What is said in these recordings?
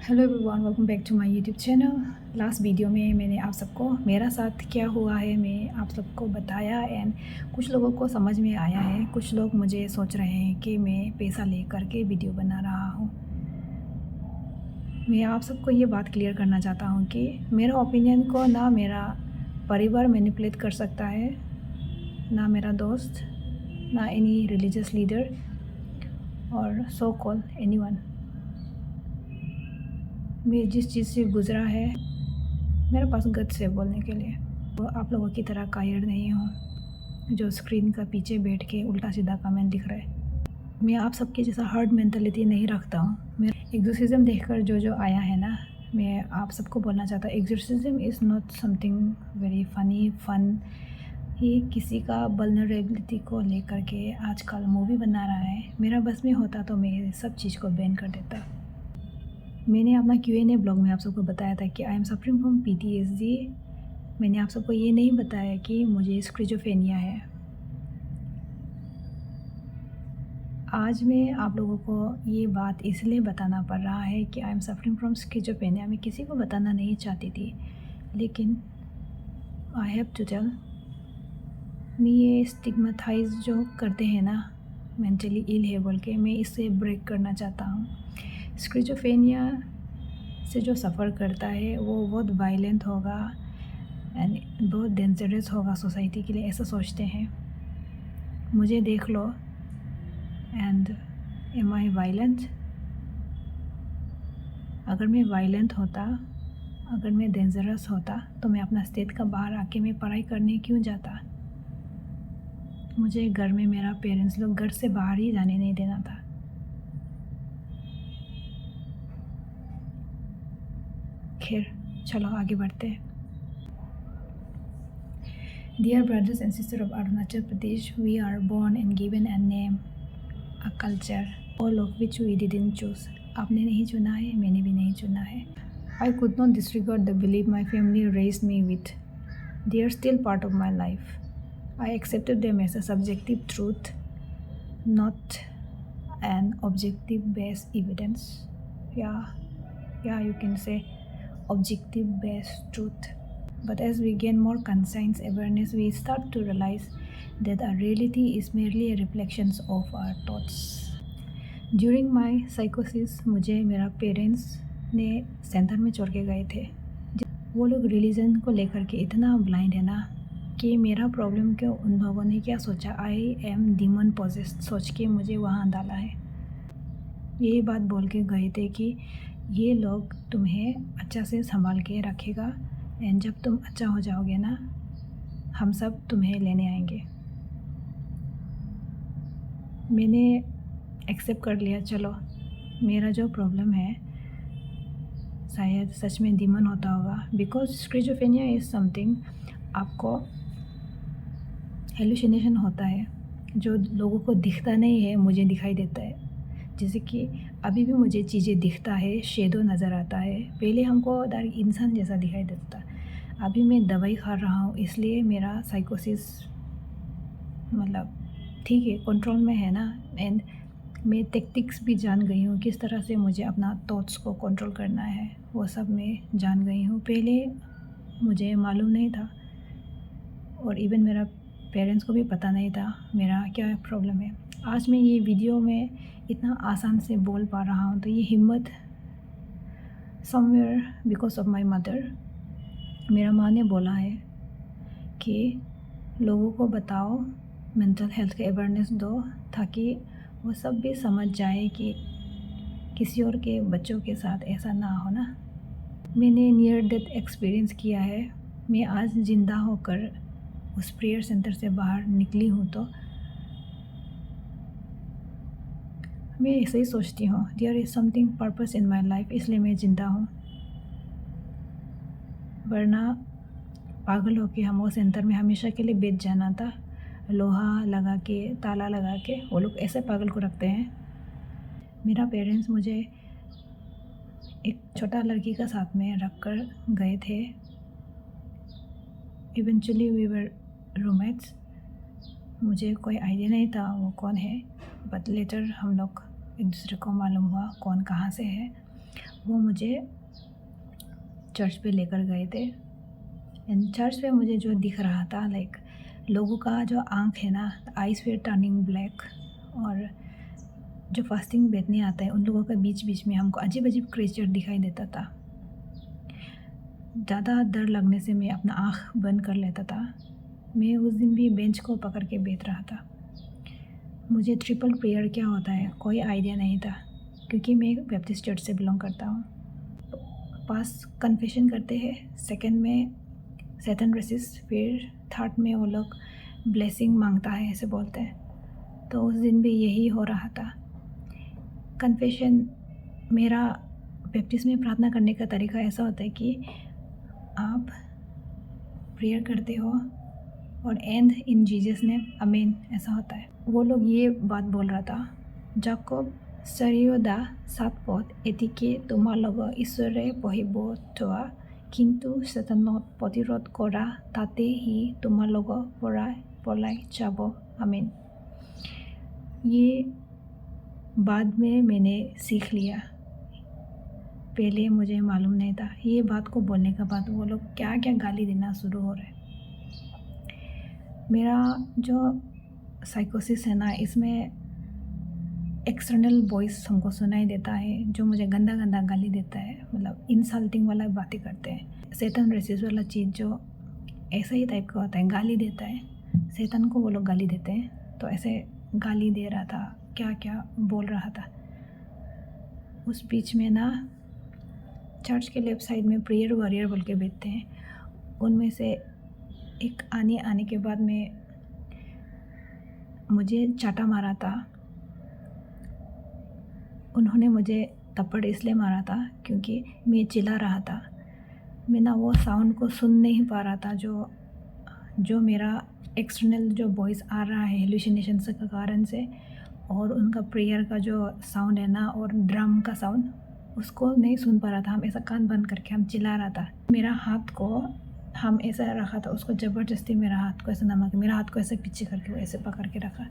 Hello everyone, welcome back to my YouTube channel. Last video में मैंने आप सबको मेरा साथ क्या हुआ है मैं आप सबको बताया एंड कुछ लोगों को समझ में आया है। कुछ लोग मुझे सोच रहे हैं कि मैं पैसा ले करके वीडियो बना रहा हूँ। मैं आप सबको ये बात क्लियर करना चाहता हूँ कि मेरा ओपिनियन को ना मेरा परिवार मैनिपुलेट कर सकता है, ना मेरा दोस्त, ना एनी रिलीजियस लीडर और सो कॉल एनीवन। मैं जिस चीज़ से गुज़रा है मेरे पास गट्स है बोलने के लिए। वो आप लोगों की तरह कायर नहीं हूँ जो स्क्रीन का पीछे बैठ के उल्टा सीधा कमेंट दिख रहा है। मैं आप सबके जैसा हर्ड मेंटालिटी नहीं रखता हूँ। मैं एग्जोर्सिज्म देखकर जो जो आया है ना, मैं आप सबको बोलना चाहता हूँ exorcism is not something very fun. ये किसी का वल्नरेबिलिटी को लेकर के आजकल मूवी बना रहा है। मेरा बस में होता तो मैं सब चीज़ को बैन कर देता। मैंने अपना Q&A ब्लॉग में आप सबको बताया था कि I am suffering from PTSD। मैंने आप सबको ये नहीं बताया कि मुझे स्किज़ोफ्रेनिया है। आज मैं आप लोगों को ये बात इसलिए बताना पड़ रहा है कि I am suffering from schizophrenia. मैं किसी को बताना नहीं चाहती थी, लेकिन आई हैव टू टेल। मैं ये स्टिग्मेटाइज जो करते हैं ना, मेंटली इल है बोल के, मैं इससे ब्रेक करना चाहता हूँ। स्किज़ोफ्रेनिया से जो सफ़र करता है वो बहुत वायलेंट होगा एंड बहुत डेंजरस होगा सोसाइटी के लिए, ऐसा सोचते हैं। मुझे देख लो एंड एम आई वायलेंट? अगर मैं वायलेंट होता, अगर मैं डेंजरस होता तो मैं अपना स्टेट का बाहर आके मैं पढ़ाई करने क्यों जाता? मुझे घर में मेरा पेरेंट्स लोग घर से बाहर ही जाने नहीं देना था। खैर चलो आगे बढ़ते हैं। Dear brothers and sisters of Arunachal Pradesh, we are born and given a name, a culture, all of which we didn't choose. आपने नहीं चुना है, मैंने भी नहीं चुना है। I could not disregard the belief my family raised me with. They are still part of my life. I accepted them as a subjective truth, not an objective based evidence. Yeah, you can say objective based truth. But as we gain more conscience awareness, we start to realize that our reality is merely a reflection of our thoughts. During my psychosis, मुझे मेरा parents ने centre में छोड़ के गए थे। वो लोग रिलीजन को लेकर के इतना ब्लाइंड है ना कि मेरा प्रॉब्लम को उन लोगों ने क्या सोचा, आई एम डीमन पोजेस्ड सोच के मुझे वहाँ डाला है। ये बात बोल के गए थे कि ये लोग तुम्हें अच्छा से संभाल के रखेगा एंड जब तुम अच्छा हो जाओगे ना, हम सब तुम्हें लेने आएंगे। मैंने एक्सेप्ट कर लिया, चलो मेरा जो प्रॉब्लम है शायद सच में डीमन होता होगा। बिकॉज स्किज़ोफ्रेनिया इज़ समथिंग, आपको हेलुसिनेशन होता है जो लोगों को दिखता नहीं है, मुझे दिखाई देता है। जैसे कि अभी भी मुझे चीज़ें दिखता है, शेडो नज़र आता है। पहले हमको डायरेक्ट इंसान जैसा दिखाई देता है। अभी मैं दवाई खा रहा हूँ इसलिए मेरा साइकोसिस मतलब ठीक है, कंट्रोल में है ना। एंड मैं टेक्टिक्स भी जान गई हूँ, किस तरह से मुझे अपना थॉट्स को कंट्रोल करना है, वो सब मैं जान गई हूँ। पहले मुझे मालूम नहीं था और इवन मेरा पेरेंट्स को भी पता नहीं था मेरा क्या प्रॉब्लम है। आज मैं ये वीडियो में इतना आसान से बोल पा रहा हूँ तो ये हिम्मत somewhere because of my mother. मेरा माँ ने बोला है कि लोगों को बताओ, मेंटल हेल्थ का अवेयरनेस दो ताकि वो सब भी समझ जाए कि किसी और के बच्चों के साथ ऐसा ना हो ना। मैंने नियर डेथ एक्सपीरियंस किया है। मैं आज ज़िंदा होकर उस प्रेयर सेंटर से बाहर निकली हूँ तो मैं ऐसे ही सोचती हूँ, there is something purpose in my life, इसलिए मैं ज़िंदा हूँ। वरना पागल होके हम वो सेंटर में हमेशा के लिए बैठ जाना था, लोहा लगा के, ताला लगा के। वो लोग ऐसे पागल को रखते हैं। मेरा पेरेंट्स मुझे एक छोटा लड़की का साथ में रख कर गए थे। Eventually we were roommates. मुझे कोई आइडिया नहीं था वो कौन है, बट लेटर हम लोग एक दूसरे को मालूम हुआ कौन कहाँ से है। वो मुझे चर्च पे लेकर गए थे। एंड चर्च पे मुझे जो दिख रहा था, लाइक लोगों का जो आँख है ना, आइज़ वे टर्निंग ब्लैक, और जो फास्टिंग बैठने आता है उन लोगों के बीच बीच में हमको अजीब अजीब क्रिएचर दिखाई देता था। ज़्यादा डर लगने से मैं अपना आँख बंद कर लेता था। मैं उस दिन भी बेंच को पकड़ के बैठ रहा था। मुझे ट्रिपल प्रेयर क्या होता है कोई आइडिया नहीं था, क्योंकि मैं बैप्टिस्ट चर्च से बिलोंग करता हूँ। पास कन्फेशन करते हैं, सेकंड में सैटन रेसिस्ट, फिर थर्ड में वो लोग ब्लेसिंग मांगता है ऐसे बोलते हैं। तो उस दिन भी यही हो रहा था। कन्फेशन, मेरा बैप्टिस्ट में प्रार्थना करने का तरीका ऐसा होता है कि आप प्रेयर करते हो और एंड इन जीसस नेम आमीन, ऐसा होता है। वो लोग ये बात बोल रहा था, जाकोब 4:7 এটিকে তোমালোকৰ ঈশ্বৰে পঢ়িব থোৱা, কিন্তু শয়তানক প্ৰতিৰোধ কৰা, তাতে সি তোমালোকৰ পৰা পলাই যাব, आमीन। ये बाद में मैंने सीख लिया, पहले मुझे मालूम नहीं था। ये बात को बोलने के बाद वो लोग क्या क्या गाली देना शुरू हो रहे। मेरा जो साइकोसिस है ना, इसमें एक्सटर्नल वॉइस हमको सुनाई देता है जो मुझे गंदा गंदा गाली देता है, मतलब इंसल्टिंग वाला बातें करते हैं। शैतान रेसिस वाला चीज़ जो ऐसा ही टाइप का होता है, गाली देता है। शैतान को वो लोग गाली देते हैं, तो ऐसे गाली दे रहा था, क्या क्या बोल रहा था। उस बीच में ना चर्च के लेफ्ट साइड में प्रेयर वॉरियर बोल के बैठते हैं, उनमें से एक आने के बाद में मुझे चाटा मारा था। उन्होंने मुझे थप्पड़ इसलिए मारा था क्योंकि मैं चिल्ला रहा था। मैं ना वो साउंड को सुन नहीं पा रहा था, जो मेरा एक्सटर्नल जो वॉइस आ रहा है हेलुसिनेशन के कारण से, और उनका प्रेयर का जो साउंड है ना, और ड्रम का साउंड, उसको नहीं सुन पा रहा था। हम ऐसा कान बंद करके हम चिल्ला रहा था। मेरा हाथ को हम ऐसा रखा था, उसको ज़बरदस्ती मेरा हाथ को ऐसा नमक, मेरा हाथ को ऐसे पीछे करके वो ऐसे पकड़ के रखा।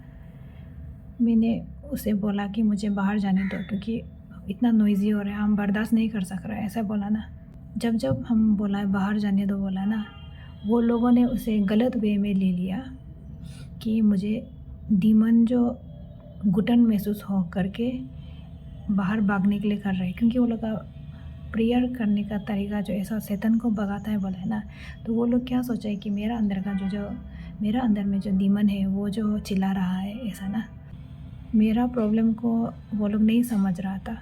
मैंने उसे बोला कि मुझे बाहर जाने दो, क्योंकि इतना नॉइज़ी हो रहा है, हम बर्दाश्त नहीं कर सक रहे, ऐसा बोला ना। जब हम बोला बाहर जाने दो बोला ना, वो लोगों ने उसे गलत वे में ले लिया कि मुझे डीमन जो घुटन महसूस हो करके बाहर भागने के लिए कर रहे हैं, क्योंकि वो लोग का प्रेयर करने का तरीका जो ऐसा शैतान को भगाता है बोला है ना। तो वो लोग क्या सोचा है कि मेरा अंदर का जो मेरा अंदर में जो डीमन है वो जो चिल्ला रहा है, ऐसा ना। मेरा प्रॉब्लम को वो लोग नहीं समझ रहा था।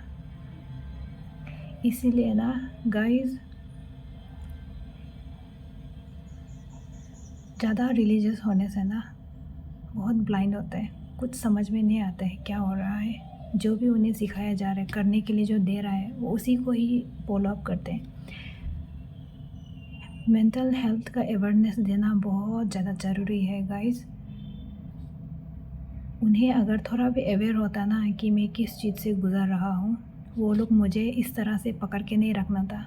इसीलिए ना गाइस, ज़्यादा रिलीजियस होने से ना बहुत ब्लाइंड होता है, कुछ समझ में नहीं आता है क्या हो रहा है। जो भी उन्हें सिखाया जा रहा है, करने के लिए जो दे रहा है, वो उसी को ही फॉलो अप करते हैं। मेंटल हेल्थ का अवेयरनेस देना बहुत ज़्यादा ज़रूरी है गाइस। उन्हें अगर थोड़ा भी अवेयर होता ना कि मैं किस चीज़ से गुज़र रहा हूँ, वो लोग मुझे इस तरह से पकड़ के नहीं रखना था।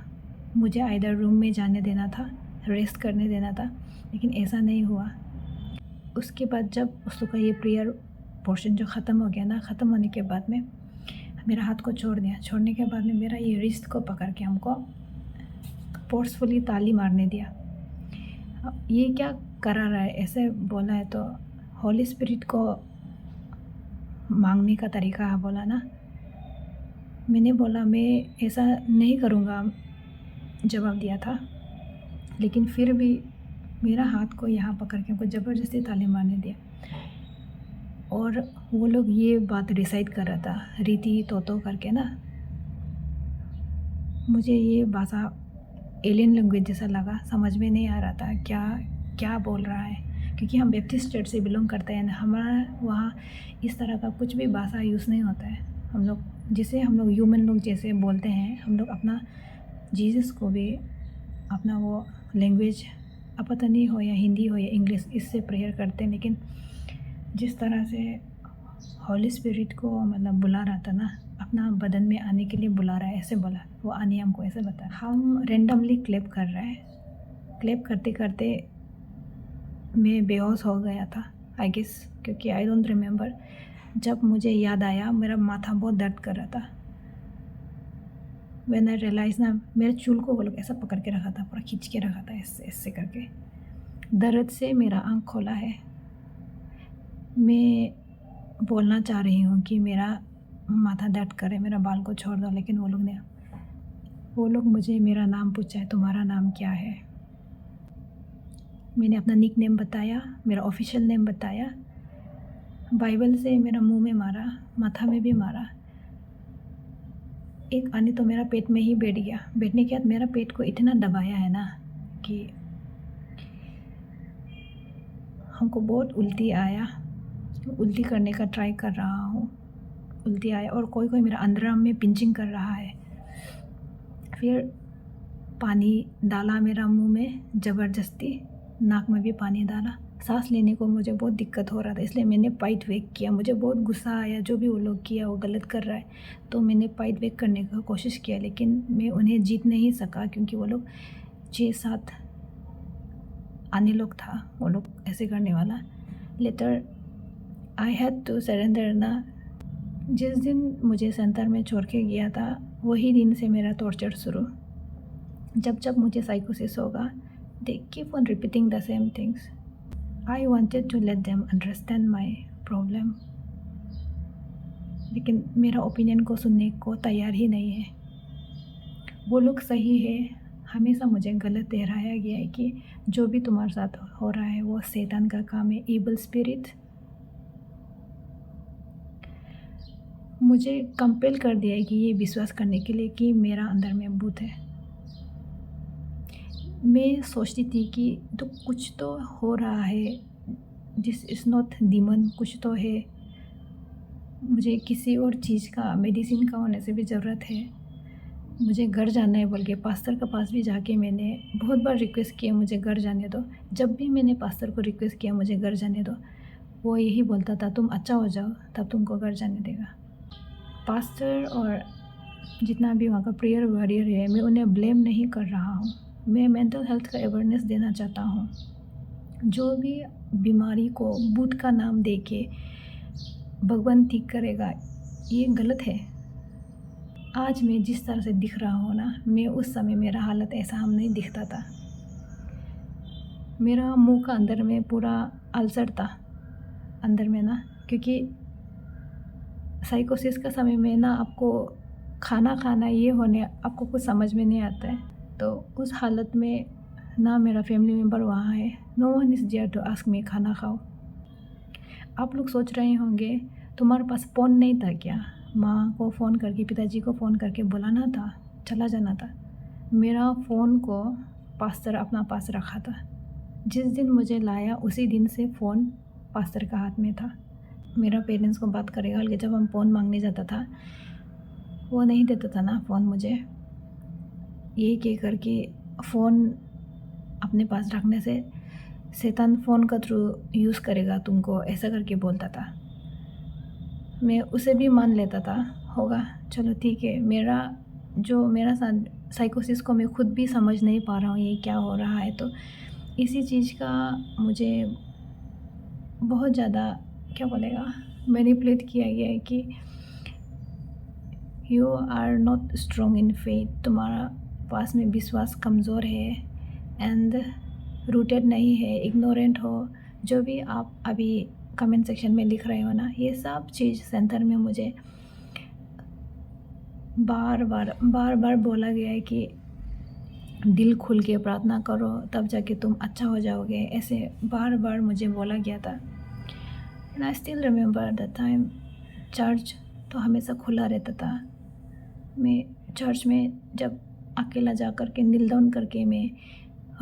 मुझे आइदर रूम में जाने देना था, रेस्ट करने देना था, लेकिन ऐसा नहीं हुआ। उसके बाद जब उस लोग का ये प्रेयर पोर्शन जो ख़त्म हो गया ना, ख़त्म होने के बाद में मेरा हाथ को छोड़ दिया। छोड़ने के बाद में मेरा ये रिस्ट को पकड़ के हमको फोर्सफुली ताली मारने दिया। ये क्या करा रहा है ऐसे बोला है, तो होली स्पिरिट को मांगने का तरीका है बोला ना। मैंने बोला मैं ऐसा नहीं करूँगा, जवाब दिया था, लेकिन फिर भी मेरा हाथ को यहाँ पकड़ के हमको ज़बरदस्ती ताली मारने दिया। और वो लोग ये बात रिसाइट कर रहा था, रीति तोतो करके ना। मुझे ये भाषा एलियन लैंग्वेज जैसा लगा, समझ में नहीं आ रहा था क्या क्या बोल रहा है, क्योंकि हम बैप्टिस्ट चर्च से बिलोंग करते हैं। हमारा वहाँ इस तरह का कुछ भी भाषा यूज़ नहीं होता है। हम लोग जिसे हम लोग ह्यूमन लोग जैसे बोलते हैं, हम लोग अपना जीसस को भी अपना वो लैंग्वेज, अब पता नहीं हो या हिंदी हो या इंग्लिश, इससे प्रेयर करते हैं। लेकिन जिस तरह से होली स्पिरिट को मतलब बुला रहा था ना, अपना बदन में आने के लिए बुला रहा है, ऐसे बोला, वो आने हमको ऐसे बता। हम रेंडमली क्लैप कर रहे हैं, क्लैप करते करते मैं बेहोश हो गया था आई गेस, क्योंकि आई डोंट रिमेंबर। जब मुझे याद आया, मेरा माथा बहुत दर्द कर रहा था। व्हेन आई रियलाइज ना, मेरे चूल को वो लोग ऐसा पकड़ के रखा था, पूरा खींच के रखा था ऐसे ऐसे करके। दर्द से मेरा आँख खोला है। मैं बोलना चाह रही हूँ कि मेरा माथा दर्द करे, मेरा बाल को छोड़ दो, लेकिन वो लोग मुझे मेरा नाम पूछा है, तुम्हारा नाम क्या है? मैंने अपना निक नेम बताया, मेरा ऑफिशियल नेम बताया। बाइबल से मेरा मुंह में मारा, माथा में भी मारा। एक आने तो मेरा पेट में ही बैठ गया। बैठने के बाद मेरा पेट को इतना दबाया है ना कि हमको बहुत उल्टी आया। उल्टी करने का ट्राई कर रहा हूँ, उल्टी आया, और कोई कोई मेरा अंडरआर्म में पिंचिंग कर रहा है। फिर पानी डाला मेरा मुंह में ज़बरदस्ती, नाक में भी पानी डाला। सांस लेने को मुझे बहुत दिक्कत हो रहा था, इसलिए मैंने पाइट वेक किया। मुझे बहुत गुस्सा आया, जो भी वो लोग किया वो गलत कर रहा है, तो मैंने पाइट वेक करने का कोशिश किया, लेकिन मैं उन्हें जीत नहीं सका, क्योंकि वो लोग 6-7 आने लोग था, वो लोग ऐसे करने वाला। Later I had to surrender ना। जिस दिन मुझे सेंटर में छोड़ के गया था, वही दिन से मेरा टॉर्चर शुरू। जब जब मुझे साइकोसिस होगा, they keep on repeating the same things. I wanted to let them understand my problem, लेकिन मेरा ओपिनियन को सुनने को तैयार ही नहीं है। वो लोग सही है, हमेशा मुझे गलत ठहराया गया है कि जो भी तुम्हारे साथ हो रहा है वो शैतान का काम है, ईविल स्पिरिट। मुझे कंपेल कर दिया है कि ये विश्वास करने के लिए कि मेरा अंदर में भूत है। मैं सोचती थी कि तो कुछ तो हो रहा है, दिस इज़ नॉट डीमन, कुछ तो है। मुझे किसी और चीज़ का, मेडिसिन का होने से भी ज़रूरत है। मुझे घर जाना है बोल के पास्टर के पास भी जाके मैंने बहुत बार रिक्वेस्ट किया, मुझे घर जाने दो। जब भी मैंने पास्टर को रिक्वेस्ट किया मुझे घर जाने दो, वो यही बोलता था, तुम अच्छा हो जाओ तब तुमको घर जाने देगा। पास्टर और जितना भी वहाँ का प्रेयर वॉरियर है, मैं उन्हें ब्लेम नहीं कर रहा हूँ। मैं मेंटल हेल्थ का अवेयरनेस देना चाहता हूँ। जो भी बीमारी को भूत का नाम दे के भगवान ठीक करेगा, ये गलत है। आज मैं जिस तरह से दिख रहा हूँ ना, मैं उस समय मेरा हालत ऐसा हम नहीं दिखता था। मेरा मुंह का अंदर में पूरा अल्सर था अंदर में ना, क्योंकि साइकोसिस का समय में ना आपको खाना खाना ये होने आपको कुछ समझ में नहीं आता है। तो उस हालत में ना मेरा फैमिली मेम्बर वहाँ है, no one is there to ask me खाना खाओ। आप लोग सोच रहे होंगे तुम्हारे पास फ़ोन नहीं था क्या? माँ को फ़ोन करके, पिताजी को फ़ोन करके बुलाना था, चला जाना था। मेरा फ़ोन को पास्टर अपना पास रखा था। जिस दिन मुझे लाया उसी दिन से फ़ोन पास्टर का हाथ में था। मेरा पेरेंट्स को बात करेगा, लेकिन जब हम फ़ोन मांगने जाता था वो नहीं देता था ना फ़ोन मुझे। ये कह करके फ़ोन अपने पास रखने से शैतान फ़ोन का थ्रू यूज़ करेगा तुमको, ऐसा करके बोलता था। मैं उसे भी मान लेता था, होगा चलो ठीक है। मेरा साथ साइकोसिस को मैं खुद भी समझ नहीं पा रहा हूँ ये क्या हो रहा है, तो इसी चीज़ का मुझे बहुत ज़्यादा क्या बोलेगा मैनिपुलेट किया गया है कि you are not strong in faith, तुम्हारा पास में विश्वास कमज़ोर है, एंड रूटेड नहीं है, इग्नोरेंट हो। जो भी आप अभी कमेंट सेक्शन में लिख रहे हो ना, ये सब चीज़ सेंटर में मुझे बार बार बोला गया है कि दिल खुल के प्रार्थना करो तब जाके तुम अच्छा हो जाओगे, ऐसे बार बार मुझे बोला गया था। And I still remember the time. Church तो हमेशा खुला रहता था। मैं चर्च में जब अकेला जा कर के नील डाउन करके मैं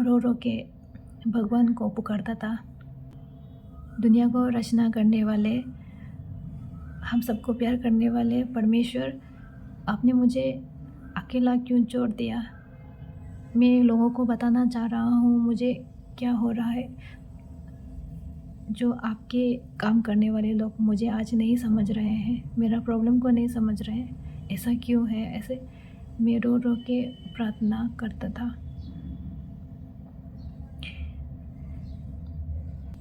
रो रो के भगवान को पुकारता था, दुनिया को रचना करने वाले, हम सबको प्यार करने वाले परमेश्वर, आपने मुझे अकेला क्यों छोड़ दिया? मैं लोगों को बताना चाह रहा हूँ मुझे क्या हो रहा है। जो आपके काम करने वाले लोग मुझे आज नहीं समझ रहे हैं, मेरा प्रॉब्लम को नहीं समझ रहे हैं, ऐसा क्यों है? ऐसे मैं रो रो के प्रार्थना करता था।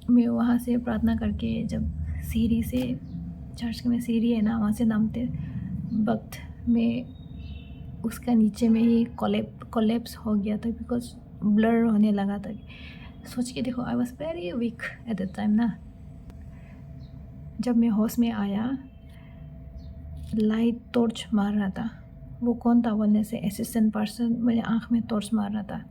मैं वहाँ से प्रार्थना करके जब सीढ़ी से, चर्च में सीढ़ी है ना, वहाँ से नामते वक्त मैं उसका नीचे में ही कोलेप्स हो गया था, बिकॉज ब्लर होने लगा था। सोच के देखो, I was very weak at the time ना। जब मैं होश में आया, लाइट टॉर्च मार रहा था। वो कौन था बोलने से, असिस्टेंट पर्सन मेरे आँख में टॉर्च मार रहा था।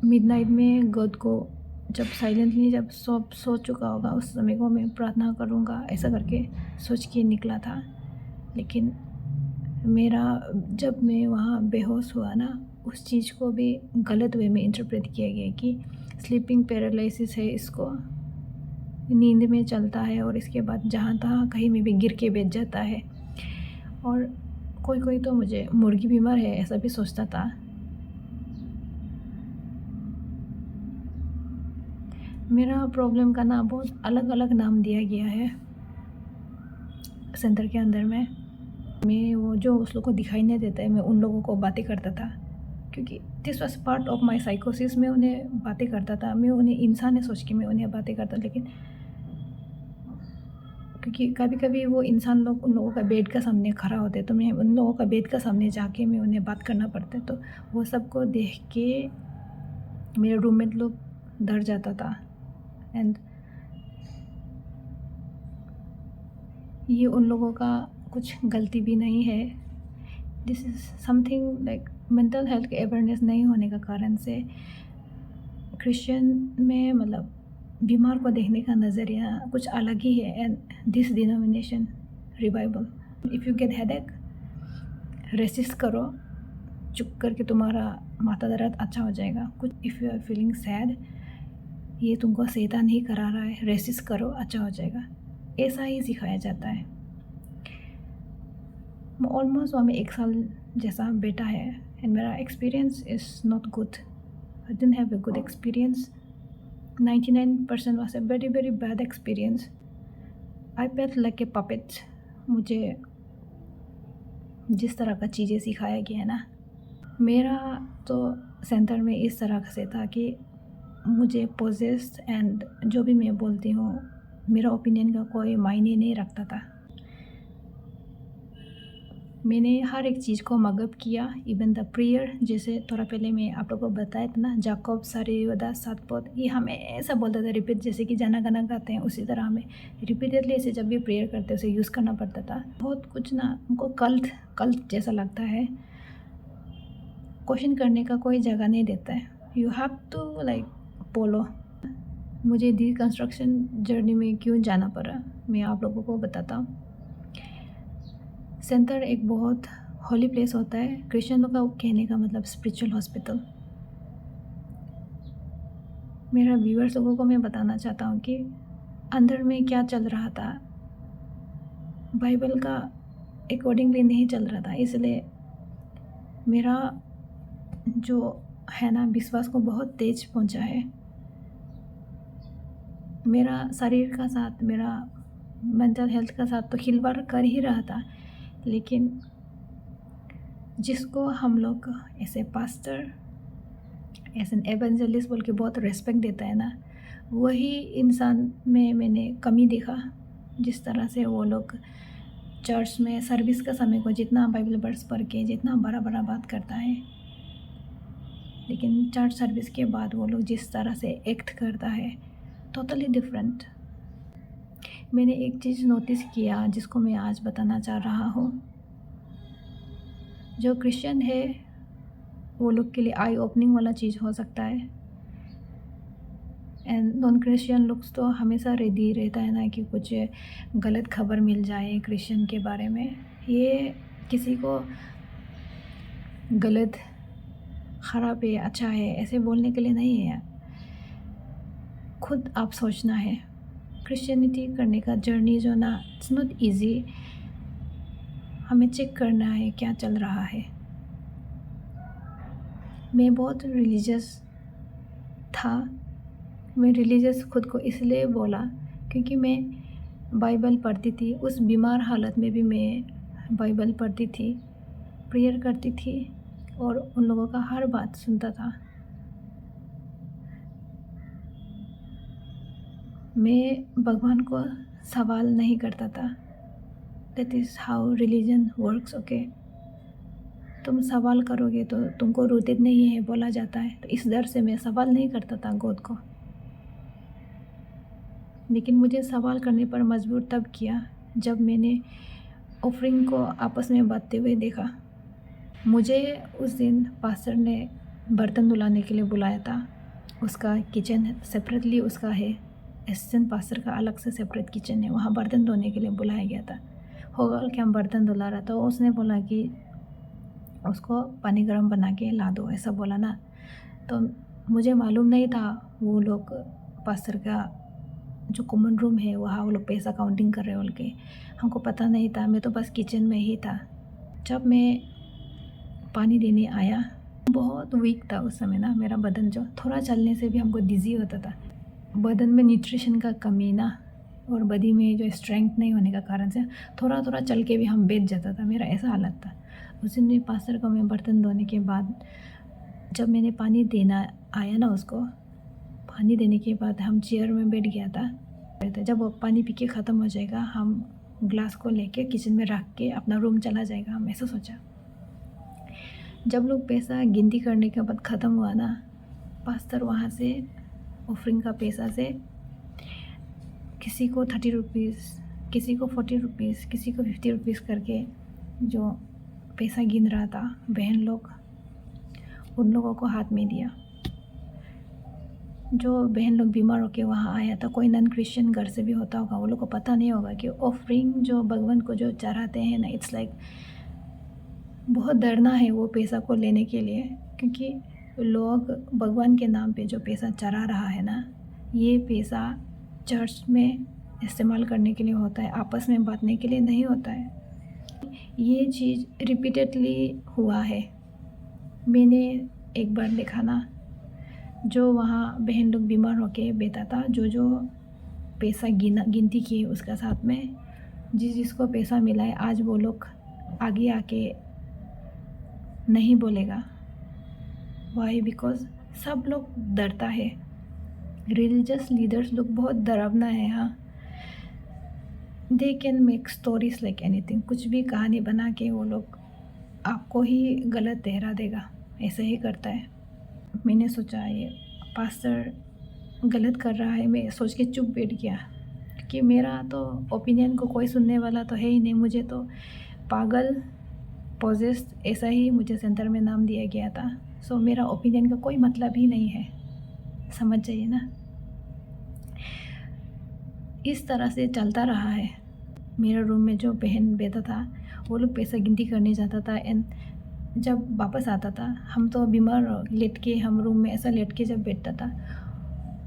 मिडनाइट में गॉड को जब साइलेंटली जब सब सो चुका होगा, उस समय को मैं प्रार्थना करूँगा, ऐसा करके सोच के निकला था। लेकिन मेरा जब मैं वहाँ बेहोश हुआ ना, उस चीज़ को भी गलत वे में इंटरप्रेट किया गया कि स्लीपिंग पैरालिसिस है, इसको नींद में चलता है और इसके बाद जहाँ तहाँ कहीं में भी गिर के बैठ जाता है। और कोई कोई तो मुझे मुर्गी बीमार है ऐसा भी सोचता था। मेरा प्रॉब्लम का ना बहुत अलग अलग नाम दिया गया है सेंटर के अंदर में। मैं वो जो उस लोग को दिखाई नहीं देता है, मैं उन लोगों को बातें करता था, क्योंकि this was part of my साइकोसिस। मैं उन्हें बातें करता था, मैं उन्हें इंसान है सोच के मैं उन्हें बातें करता, लेकिन क्योंकि कभी कभी वो इंसान लोग उन लोगों का बेड का सामने खड़ा होते, तो मैं उन लोगों का बेड का सामने जाके मैं उन्हें बात करना पड़ता, तो वो सबको देख के मेरे रूममेट लोग डर जाता था। एंड ये उन लोगों का कुछ गलती भी नहीं है। This is something like mental health के अवेयरनेस नहीं होने का कारण से क्रिश्चियन में मतलब बीमार को देखने का नज़रिया कुछ अलग ही है। And this denomination revival, if you get headache, resist करो, चुप करके तुम्हारा माथा दर्द अच्छा हो जाएगा। कुछ if you are feeling sad, ये तुमको शैतान ही करा रहा है, रेसिस्ट करो, अच्छा हो जाएगा, ऐसा ही सिखाया जाता है। ऑलमोस्ट वहाँ में 1 साल जैसा बेटा है, एंड मेरा experience is not good. I didn't have a good experience. 99% was a very very bad experience. I felt like a puppet. मुझे जिस तरह का चीज़ें सिखाया गया है ना, मेरा तो सेंटर में इस तरह से था कि मुझे पोजेस्ड, एंड जो भी मैं बोलती हूँ मेरा ओपिनियन का कोई मायने नहीं रखता था। मैंने हर एक चीज़ को मगअप किया, इवन द प्रेयर। जैसे थोड़ा पहले मैं आप लोगों को बताया था ना, जाकब सारे सात पौध, ये हमें ऐसा बोलता था रिपीट, जैसे कि जाना गाना गाते हैं उसी तरह हमें रिपीटेडली ऐसे जब भी प्रेयर करते उसे यूज़ करना पड़ता था। बहुत कुछ ना हमको कल्ट जैसा लगता है। क्वेश्चन करने का कोई जगह नहीं देता है, you have to like follow. मुझे डिकंस्ट्रक्शन जर्नी में क्यों जाना पड़ा, मैं आप लोगों को बताता हूँ। सेंटर एक बहुत हॉली प्लेस होता है, क्रिश्चियनों का कहने का मतलब स्पिरिचुअल हॉस्पिटल। मेरा व्यूअर्स लोगों को मैं बताना चाहता हूँ कि अंदर में क्या चल रहा था, बाइबल का अकॉर्डिंगली नहीं चल रहा था, इसलिए मेरा जो है ना विश्वास को बहुत तेज पहुँचा है। मेरा शरीर का साथ, मेरा मेंटल हेल्थ का साथ तो खिलवाड़ कर ही रहा था, लेकिन जिसको हम लोग ऐसे पास्टर, एज एन एवेंजलिस्ट बोल के बहुत रेस्पेक्ट देता है ना, वही इंसान में मैंने कमी देखा। जिस तरह से वो लोग चर्च में सर्विस का समय को जितना बाइबल वर्स पढ़ के जितना बड़ा बड़ा बात करता है, लेकिन चर्च सर्विस के बाद वो लोग जिस तरह से एक्ट करता है, टोटली डिफरेंट। मैंने एक चीज़ नोटिस किया जिसको मैं आज बताना चाह रहा हूँ। जो क्रिश्चियन है वो लोग के लिए आई ओपनिंग वाला चीज़ हो सकता है, एंड नॉन क्रिश्चियन लोग तो हमेशा रेडी रहता है ना कि कुछ गलत खबर मिल जाए क्रिश्चियन के बारे में। ये किसी को गलत, ख़राब है, अच्छा है ऐसे बोलने के लिए नहीं है, खुद आप सोचना है। क्रिश्चियनिटी करने का जर्नी जो ना, इट्स नॉट ईजी। हमें चेक करना है क्या चल रहा है। मैं बहुत रिलीजियस था। मैं रिलीजियस खुद को इसलिए बोला क्योंकि मैं बाइबल पढ़ती थी, उस बीमार हालत में भी मैं बाइबल पढ़ती थी, प्रेयर करती थी और उन लोगों का हर बात सुनता था। मैं भगवान को सवाल नहीं करता था। That is how religion works, okay. तुम सवाल करोगे तो तुमको रूटेड नहीं है बोला जाता है, तो इस डर से मैं सवाल नहीं करता था गॉड को। लेकिन मुझे सवाल करने पर मजबूर तब किया जब मैंने ऑफरिंग को आपस में बांटते हुए देखा। मुझे उस दिन पास्टर ने बर्तन धुलाने के लिए बुलाया था। उसका किचन सेपरेटली उसका है, असिस्टेंट पास्टर का अलग से सेपरेट किचन है, वहाँ बर्तन धोने के लिए बुलाया गया था। होगा कि हम बर्तन धुला रहा था, उसने बोला कि उसको पानी गर्म बना के ला दो, ऐसा बोला ना। तो मुझे मालूम नहीं था वो लोग पास्टर का जो कॉमन रूम है वहाँ वो लोग पैसा काउंटिंग कर रहे बोल के, हमको पता नहीं था। मैं तो बस किचन में ही था। जब मैं पानी देने आया, बहुत वीक था उस समय ना मेरा बदन, जो थोड़ा चलने से भी हमको डिज़ी होता था। बदन में न्यूट्रिशन का कमी ना, और बॉडी में जो स्ट्रेंथ नहीं होने का कारण से थोड़ा थोड़ा चल के भी हम बैठ जाता था, मेरा ऐसा हालत था। उस दिन पास्टर को मैं बर्तन धोने के बाद जब मैंने पानी देना आया ना, उसको पानी देने के बाद हम चेयर में बैठ गया था। जब वो पानी पी के ख़त्म हो जाएगा, हम ग्लास को लेके किचन में रख के अपना रूम चला जाएगा, हम ऐसा सोचा। जब लोग पैसा गिनती करने के बाद ख़त्म हुआ ना, पास्टर वहाँ से ऑफरिंग का पैसा से किसी को 30 रुपीज़, किसी को 40 रुपीज़, किसी को 50 रुपीज़ करके जो पैसा गिन रहा था बहन लोग, उन लोगों को हाथ में दिया। जो बहन लोग बीमार होके वहाँ आया था, कोई नॉन क्रिश्चियन घर से भी होता होगा, वो लोग को पता नहीं होगा कि ऑफरिंग जो भगवान को जो चढ़ाते हैं ना, इट्स लाइक बहुत डरना है वो पैसा को लेने के लिए, क्योंकि लोग भगवान के नाम पे जो पैसा चढ़ा रहा है ना, ये पैसा चर्च में इस्तेमाल करने के लिए होता है, आपस में बांटने के लिए नहीं होता है। ये चीज़ रिपीटेडली हुआ है। मैंने एक बार देखा ना, जो वहाँ बहन लोग बीमार होके बैठा था, जो पैसा गिनती किए उसका साथ में जिसको पैसा मिला है, आज वो लोग आगे आके नहीं बोलेगा। वाई? बिकॉज सब लोग डरता है। रिलीजियस लीडर्स लोग बहुत डरावना है। हाँ, they can make stories like anything, कुछ भी कहानी बना के वो लोग आपको ही गलत ठहरा देगा, ऐसे ही करता है। मैंने सोचा ये पास्टर गलत कर रहा है, मैं सोच के चुप बैठ गया, क्योंकि मेरा तो ओपिनियन को कोई सुनने वाला तो है ही नहीं। मुझे तो पागल, पोजेस्ड, ऐसा ही मुझे सेंटर में नाम दिया गया था। सो मेरा ओपिनियन का कोई मतलब ही नहीं है, समझ जाइए ना। इस तरह से चलता रहा है। मेरा रूम में जो बहन बैठा था, वो लोग पैसा गिनती करने जाता था, एंड जब वापस आता था, हम तो बीमार लेट के, हम रूम में ऐसा लेट के जब बैठता था।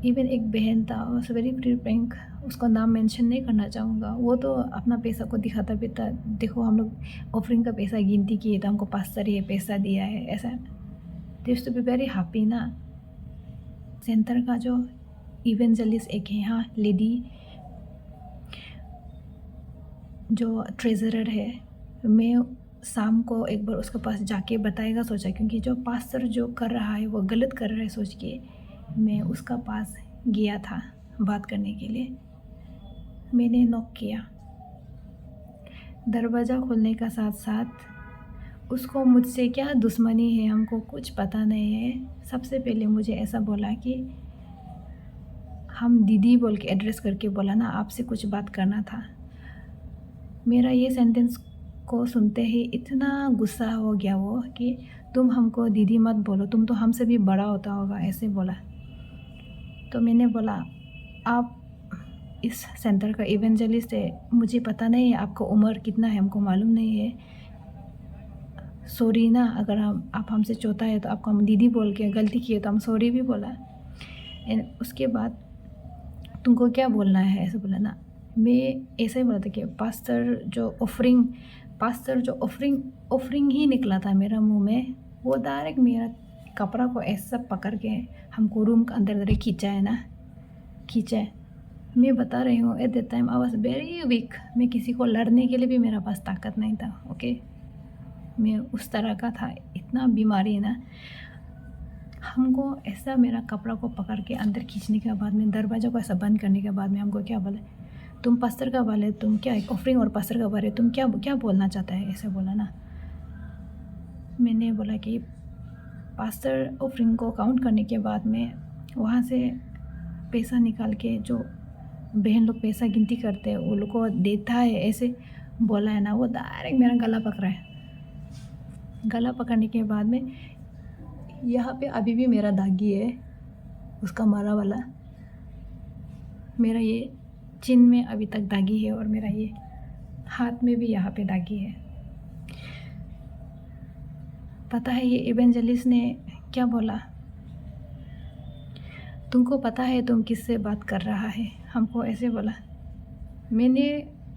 इवन एक बहन था, वॉज वेरी फ्रैंक, उसका नाम मेंशन नहीं करना चाहूँगा, वो तो अपना पैसा को दिखाता भी था, देखो हम लोग ऑफरिंग का पैसा गिनती किए तो हमको पास्टर ये पैसा दिया है, ऐसा। This to be very happy ना। सेंटर का जो इवेंजलिस्ट एक है यहाँ लेडी, जो ट्रेजरर है, मैं शाम को एक बार उसके पास जाके बताएगा सोचा, क्योंकि जो पास्टर जो कर रहा है वो गलत कर रहा है सोच के मैं उसका पास गया था बात करने के लिए। मैंने नॉक किया, दरवाज़ा खोलने का साथ साथ उसको मुझसे क्या दुश्मनी है हमको कुछ पता नहीं है। सबसे पहले मुझे ऐसा बोला कि हम दीदी बोल के एड्रेस करके बोला ना, आपसे कुछ बात करना था। मेरा ये सेंटेंस को सुनते ही इतना गुस्सा हो गया वो कि तुम हमको दीदी मत बोलो, तुम तो हमसे भी बड़ा होता होगा, ऐसे बोला। तो मैंने बोला आप इस सेंटर का इवेंजलिस्ट है, मुझे पता नहीं है आपका उम्र कितना है, हमको मालूम नहीं है, सॉरी ना, अगर आप हमसे चौथा है तो आपको हम दीदी बोल के गलती की है तो हम सॉरी भी बोला। एंड उसके बाद तुमको क्या बोलना है ऐसे बोला ना। मैं ऐसे ही बोला था कि पास्टर जो ऑफरिंग ही निकला था मेरा मुंह में। वो डायरेक्ट मेरा कपड़ा को ऐसा पकड़ के हमको रूम के अंदर खींचा है ना, खींचा है। मैं बता रही हूँ, at that time I was very weak. मैं किसी को लड़ने के लिए भी मेरा पास ताकत नहीं था। ओके, मैं उस तरह का था, इतना बीमारी ना। हमको ऐसा मेरा कपड़ा को पकड़ के अंदर खींचने के बाद में, दरवाज़ा को ऐसा बंद करने के बाद में हमको क्या बोले, तुम पास्टर का बारे, तुम क्या ऑफरिंग और पास्टर का बारे तुम क्या बोलना चाहता है, ऐसे बोला ना। मैंने बोला कि पास्टर ऑफरिंग को काउंट करने के बाद में वहाँ से पैसा निकाल के जो बहन लोग पैसा गिनती करते हैं वो लोग को देता है, ऐसे बोला है ना, वो डायरेक्ट मेरा गला पकड़ा है। गला पकड़ने के बाद में यहाँ पे अभी भी मेरा दागी है, उसका मारा वाला। मेरा ये चिन में अभी तक दागी है और मेरा ये हाथ में भी यहाँ पे दागी है। पता है ये इवेंजलिस्ट ने क्या बोला? तुमको पता है तुम किससे बात कर रहा है? हमको ऐसे बोला। मैंने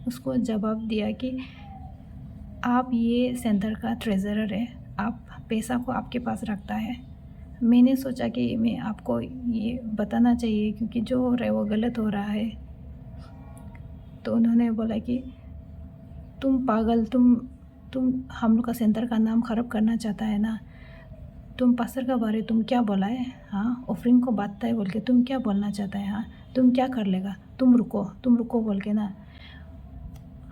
उसको जवाब दिया कि आप ये सेंटर का ट्रेजरर है, आप पैसा को आपके पास रखता है। मैंने सोचा कि मैं आपको ये बताना चाहिए क्योंकि जो हो रहा है वो गलत हो रहा है। तो उन्होंने बोला कि तुम पागल, तुम हम लोग का सेंटर का नाम ख़राब करना चाहता है ना? तुम पास्टर का बारे तुम क्या बोला है? हाँ, ऑफरिंग को बांटता है बोल के तुम क्या बोलना चाहता है? हाँ, तुम क्या कर लेगा? तुम रुको बोल के ना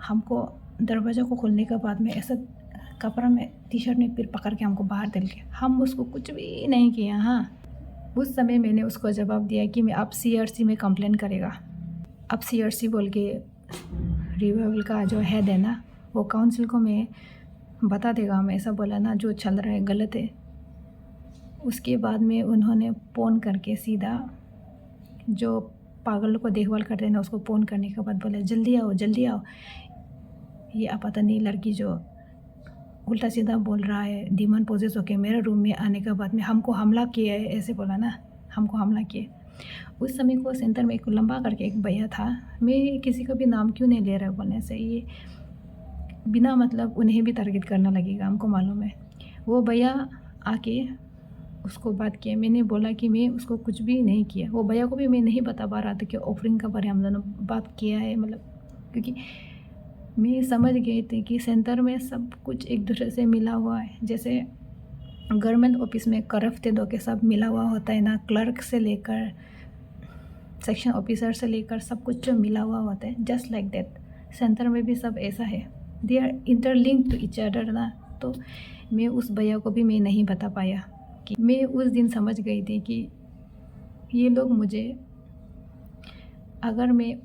हमको दरवाज़ा को खोलने के बाद में ऐसा कपड़ा में टी शर्ट में फिर पकड़ के हमको बाहर डाल के, हम उसको कुछ भी नहीं किया। हाँ, उस समय मैंने उसको जवाब दिया कि मैं आप CRC में कंप्लेन करेगा। अब CRC बोल के रिवाइवल का जो हेड है ना, वो काउंसिल को मैं बता देगा, मैं ऐसा बोला ना, जो चल रहा है गलत है। उसके बाद में उन्होंने फ़ोन करके सीधा जो पागलों को देखभाल करते हैं ना, उसको फ़ोन करने के बाद बोला जल्दी आओ जल्दी आओ। ये आप पता नहीं लड़की जो उल्टा सीधा बोल रहा है, डीमन पोजेस होके मेरे रूम में आने के बाद में हमको हमला किया है, ऐसे बोला ना, हमको हमला किया। उस समय को सेंटर में एक लंबा करके एक भैया था, मैं किसी का भी नाम क्यों नहीं ले रहा बोलने से, ये बिना मतलब उन्हें भी टारगेट करना लगेगा, हमको मालूम है। वो भैया आके उसको बात किया। मैंने बोला कि मैं उसको कुछ भी नहीं किया। वो भैया को भी मैं नहीं बता पा रहा था कि ऑफरिंग का बारे हम दोनों बात किया है, मतलब क्योंकि मैं समझ गई थी कि सेंटर में सब कुछ एक दूसरे से मिला हुआ है। जैसे गवर्नमेंट ऑफिस में करफ्ट दो के सब मिला हुआ होता है ना, क्लर्क से लेकर सेक्शन ऑफिसर से लेकर सब कुछ जो मिला हुआ होता है, जस्ट लाइक दैट सेंटर में भी सब ऐसा है, they are interlinked to each other ना। तो मैं उस भैया को भी मैं नहीं बता पाया कि मैं उस दिन समझ गई थी कि ये लोग मुझे, अगर मैं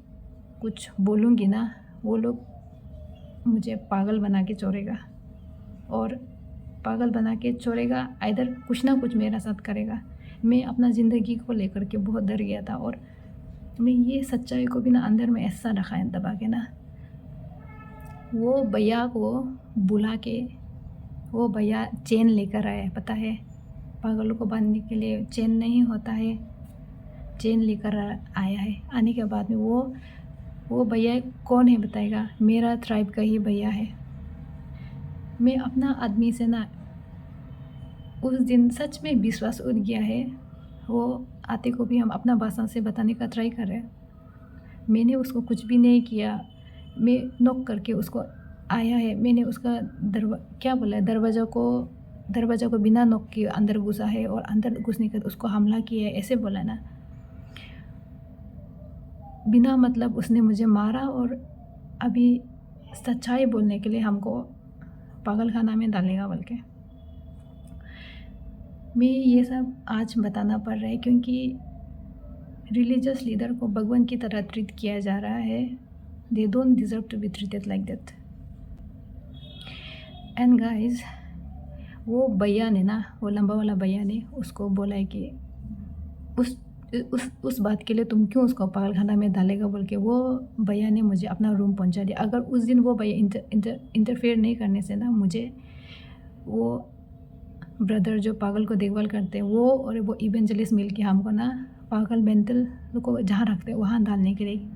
कुछ बोलूँगी ना, वो लोग मुझे पागल बना के छोड़ेगा, और पागल बना के छोड़ेगा, इधर कुछ ना कुछ मेरा साथ करेगा। मैं अपना ज़िंदगी को लेकर के बहुत डर गया था, और मैं ये सच्चाई को भी ना अंदर में ऐसा रखा है दबा के ना। वो भैया को बुला के, वो भैया चेन लेकर आया, पता है पागलों को बांधने के लिए चेन नहीं होता है, चेन लेकर आया है। आने के बाद में वो भैया कौन है बताएगा? मेरा ट्राइब का ही भैया है। मैं अपना आदमी से ना उस दिन सच में विश्वास उठ गया है। वो आते को भी हम अपना भाषा से बताने का ट्राई कर रहे हैं। मैंने उसको कुछ भी नहीं किया, मैं नॉक करके उसको आया है, मैंने उसका क्या बोला है, दरवाज़ा को बिना नॉक के अंदर घुसा है, और अंदर घुसने के उसको हमला किया है, ऐसे बोला ना। बिना मतलब उसने मुझे मारा, और अभी सच्चाई बोलने के लिए हमको पागल खाना में डालेगा बोल के। मैं ये सब आज बताना पड़ रहा है क्योंकि रिलीजियस लीडर को भगवान की तरह ट्रीट किया जा रहा है। They don't deserve to be treated like that. And guys, वो भैया ने ना, वो लंबा वाला भैया ने उसको बोला है कि उस बात के लिए तुम क्यों उसको पागल खाना में डालेगा बोल के वो भैया ने मुझे अपना रूम पहुंचा दिया। अगर उस दिन वो भैया इंटरफेयर नहीं करने से ना, मुझे वो ब्रदर जो पागल को देखभाल करते हैं वो और वो इवेंजलिस्ट मिल के हमको ना पागल मेंटल को जहाँ रखते हैं वहाँ डालने के लिए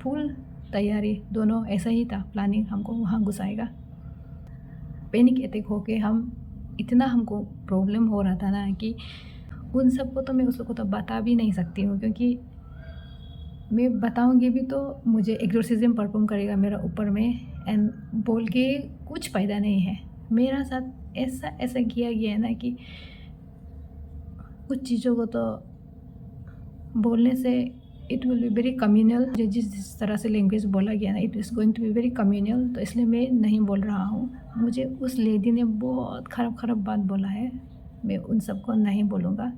फुल तैयारी, दोनों ऐसा ही था प्लानिंग, हमको वहाँ घुसाएगा। पैनिक अटैक होके इतना हमको प्रॉब्लम हो रहा था ना कि उन सबको तो मैं उसको तो बता भी नहीं सकती हूँ, क्योंकि मैं बताऊँगी भी तो मुझे एक्सोर्सिज्म परफॉर्म करेगा मेरा ऊपर में, एंड बोल के कुछ फ़ायदा नहीं है। मेरा साथ ऐसा किया गया है ना कि कुछ चीज़ों को तो बोलने से it will be very communal. जिस तरह से लैंग्वेज बोला गया ना, it is going to be very communal, तो इसलिए मैं नहीं बोल रहा हूँ। मुझे उस लेडी ने बहुत ख़राब बात बोला है, मैं उन सबको नहीं बोलूँगा।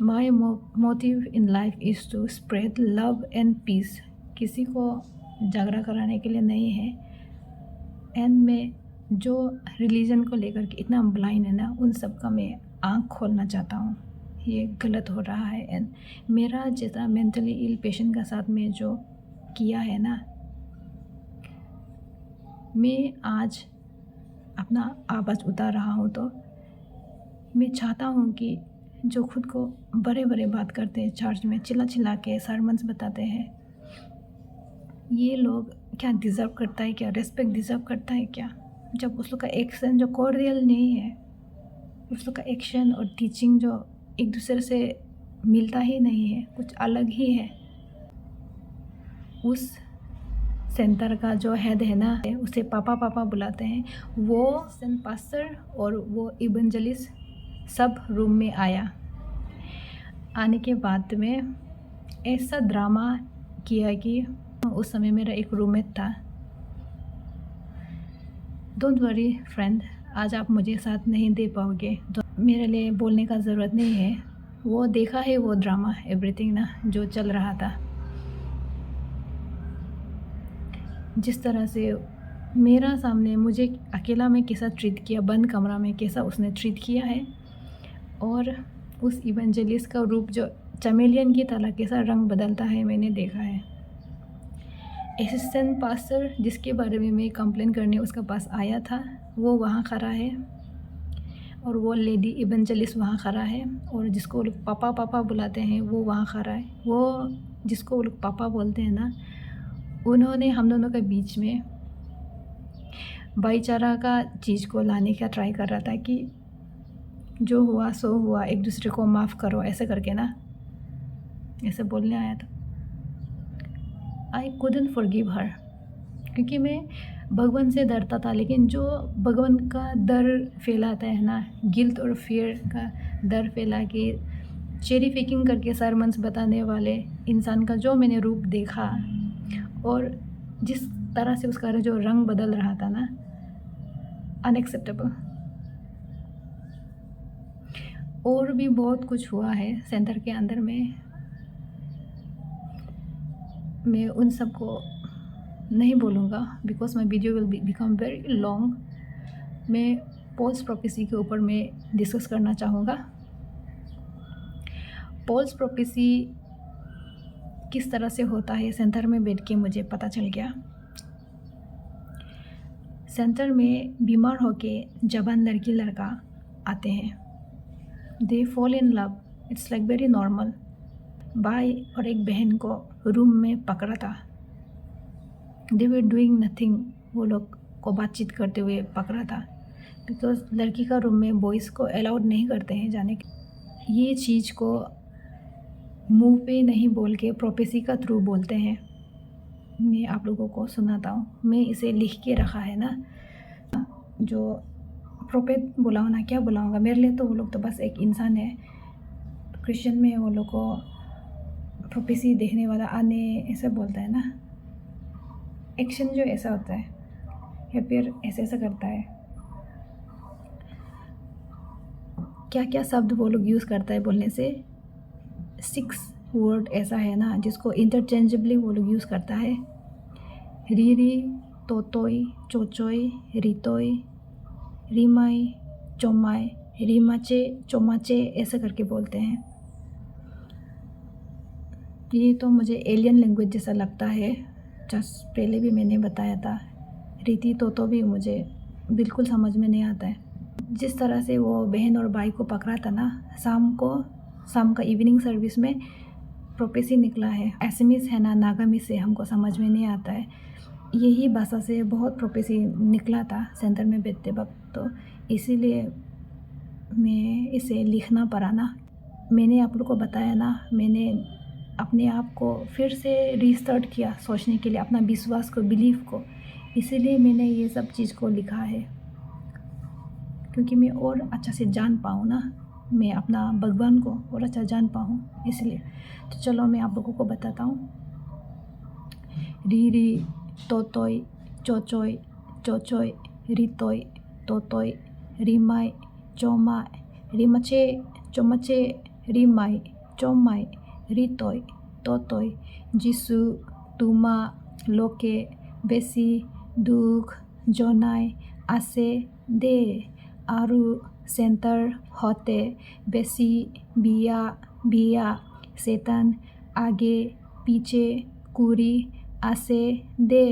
My motive in life is to spread love and peace. किसी को झगड़ा कराने के लिए नहीं है। एंड मैं जो रिलीजन को लेकर के इतना ब्लाइंड है ना, उन सब का मैं आँख खोलना चाहता हूँ। ये गलत हो रहा है। एंड मेरा जैसा मेंटली इल पेशेंट का साथ में जो किया है ना, मैं आज अपना आवाज़ उतार रहा हूँ, तो मैं चाहता हूँ कि जो खुद को बड़े बात करते हैं, चर्च में चिल्ला के सरमन्स बताते हैं, ये लोग क्या डिज़र्व करता है, क्या रिस्पेक्ट डिज़र्व करता है क्या? जब उस लोग का एक्शन जो कॉर्डियल नहीं है, उस लोग का एक्शन और टीचिंग जो एक दूसरे से मिलता ही नहीं है, कुछ अलग ही है। उस सेंटर का जो हेड है ना, उसे पापा बुलाते हैं। वो सेंट पास्टर और वो इवेंजलिस्ट सब रूम में आने के बाद में ऐसा ड्रामा किया कि उस समय मेरा एक रूममेट था। डोंट वरी फ्रेंड, आज आप मुझे साथ नहीं दे पाओगे तो मेरे लिए बोलने का ज़रूरत नहीं है। वो देखा है वो ड्रामा, एवरीथिंग ना, जो चल रहा था। जिस तरह से मेरा सामने मुझे अकेला में कैसा ट्रीट किया, बंद कमरा में कैसा उसने ट्रीट किया है, और उस इवेंजलिस्ट का रूप जो चमेलियन की तरह कैसा रंग बदलता है, मैंने देखा है। असिस्टेंट पास्टर जिसके बारे में मैं कंप्लेन करने उसका पास आया था, वो वहाँ खड़ा है, और वो लेडी इवेंजलिस्ट वहाँ खड़ा है, और जिसको वो लोग पापा बुलाते हैं वो वहाँ खड़ा है। वो जिसको वो लोग पापा बोलते हैं ना, उन्होंने हम दोनों के बीच में भाईचारा का चीज़ को लाने का ट्राई कर रहा था कि जो हुआ सो हुआ, एक दूसरे को माफ़ करो, ऐसे करके ना, ऐसे बोलने आया था। आई कुडंट फॉरगिव हर, क्योंकि मैं भगवान से डरता था, लेकिन जो भगवान का डर फैलाता है ना, गिल्ट और फियर का डर फैला के चेरी पिकिंग करके सरमन्स बताने वाले इंसान का जो मैंने रूप देखा, और जिस तरह से उसका जो रंग बदल रहा था ना, अनएक्सेप्टेबल। और भी बहुत कुछ हुआ है सेंटर के अंदर में, मैं उन सब को नहीं बोलूँगा because my video will become very long. मैं पॉल्स प्रोफेसी के ऊपर मैं डिस्कस करना चाहूँगा। पॉल्स प्रोफेसी किस तरह से होता है, सेंटर में बैठ के मुझे पता चल गया। सेंटर में बीमार होके जवान लड़की लड़का आते हैं, they fall in love, it's like very normal. भाई और एक बहन को रूम में पकड़ा था, दे वर डूइंग नथिंग, वो लोग को बातचीत करते हुए पकड़ा था, बिकॉज लड़की का रूम में बॉयज़ को अलाउड नहीं करते हैं जाने के। ये चीज़ को मुंह पे नहीं बोल के प्रोफेसी का थ्रू बोलते हैं। मैं आप लोगों को सुनाता हूँ, मैं इसे लिख के रखा है ना, जो प्रोफेट बुलाऊँ ना, क्या बुलाऊँगा, मेरे लिए तो वो लोग तो बस एक इंसान है। क्रिश्चियन में वो लोग को प्रोफेसी देखने वाला आने ऐसे बोलता है ना, एक्शन जो ऐसा होता है या फिर ऐसा करता है। क्या क्या शब्द वो लोग यूज़ करता है बोलने से, 6 वर्ड ऐसा है ना जिसको इंटरचेंजेबली वो लोग यूज़ करता है। रीरी, तोतोई, चोचोई, रितोई, रीमाई, चोमाई, रीमाचे, चोमाचे, ऐसे करके बोलते हैं। ये तो मुझे एलियन लैंग्वेज जैसा लगता है, जस्ट पहले भी मैंने बताया था। रीति तो भी मुझे बिल्कुल समझ में नहीं आता है। जिस तरह से वो बहन और भाई को पकड़ा था ना, शाम का इवनिंग सर्विस में प्रोफेसी निकला है। एसएमएस है ना, नागामीज से हमको समझ में नहीं आता है, यही भाषा से बहुत प्रोफेसी निकला था सेंटर में बैठते वक्त, तो इसीलिए मैं इसे लिखना पड़ा ना। मैंने आप लोग को बताया ना, मैंने अपने आप को फिर से रीस्टार्ट किया सोचने के लिए, अपना विश्वास को, बिलीफ को, इसीलिए मैंने ये सब चीज़ को लिखा है, क्योंकि मैं और अच्छा से जान पाऊँ ना मैं अपना भगवान को और अच्छा जान पाऊँ इसलिए। तो चलो मैं आप लोगों को बताता हूँ। री री तोतोय चोचोय चोचोय रितोय तोतोय रिमाय चोमाय रिमचे चोमचे रिमाय चोमाय रितोय तोतोय जिसु तुमा लोके बेसी दुख जनाय आसे दे आरु सेंटर होते बेसी बिया बिया सेतन आगे पीछे कुरी आसे दे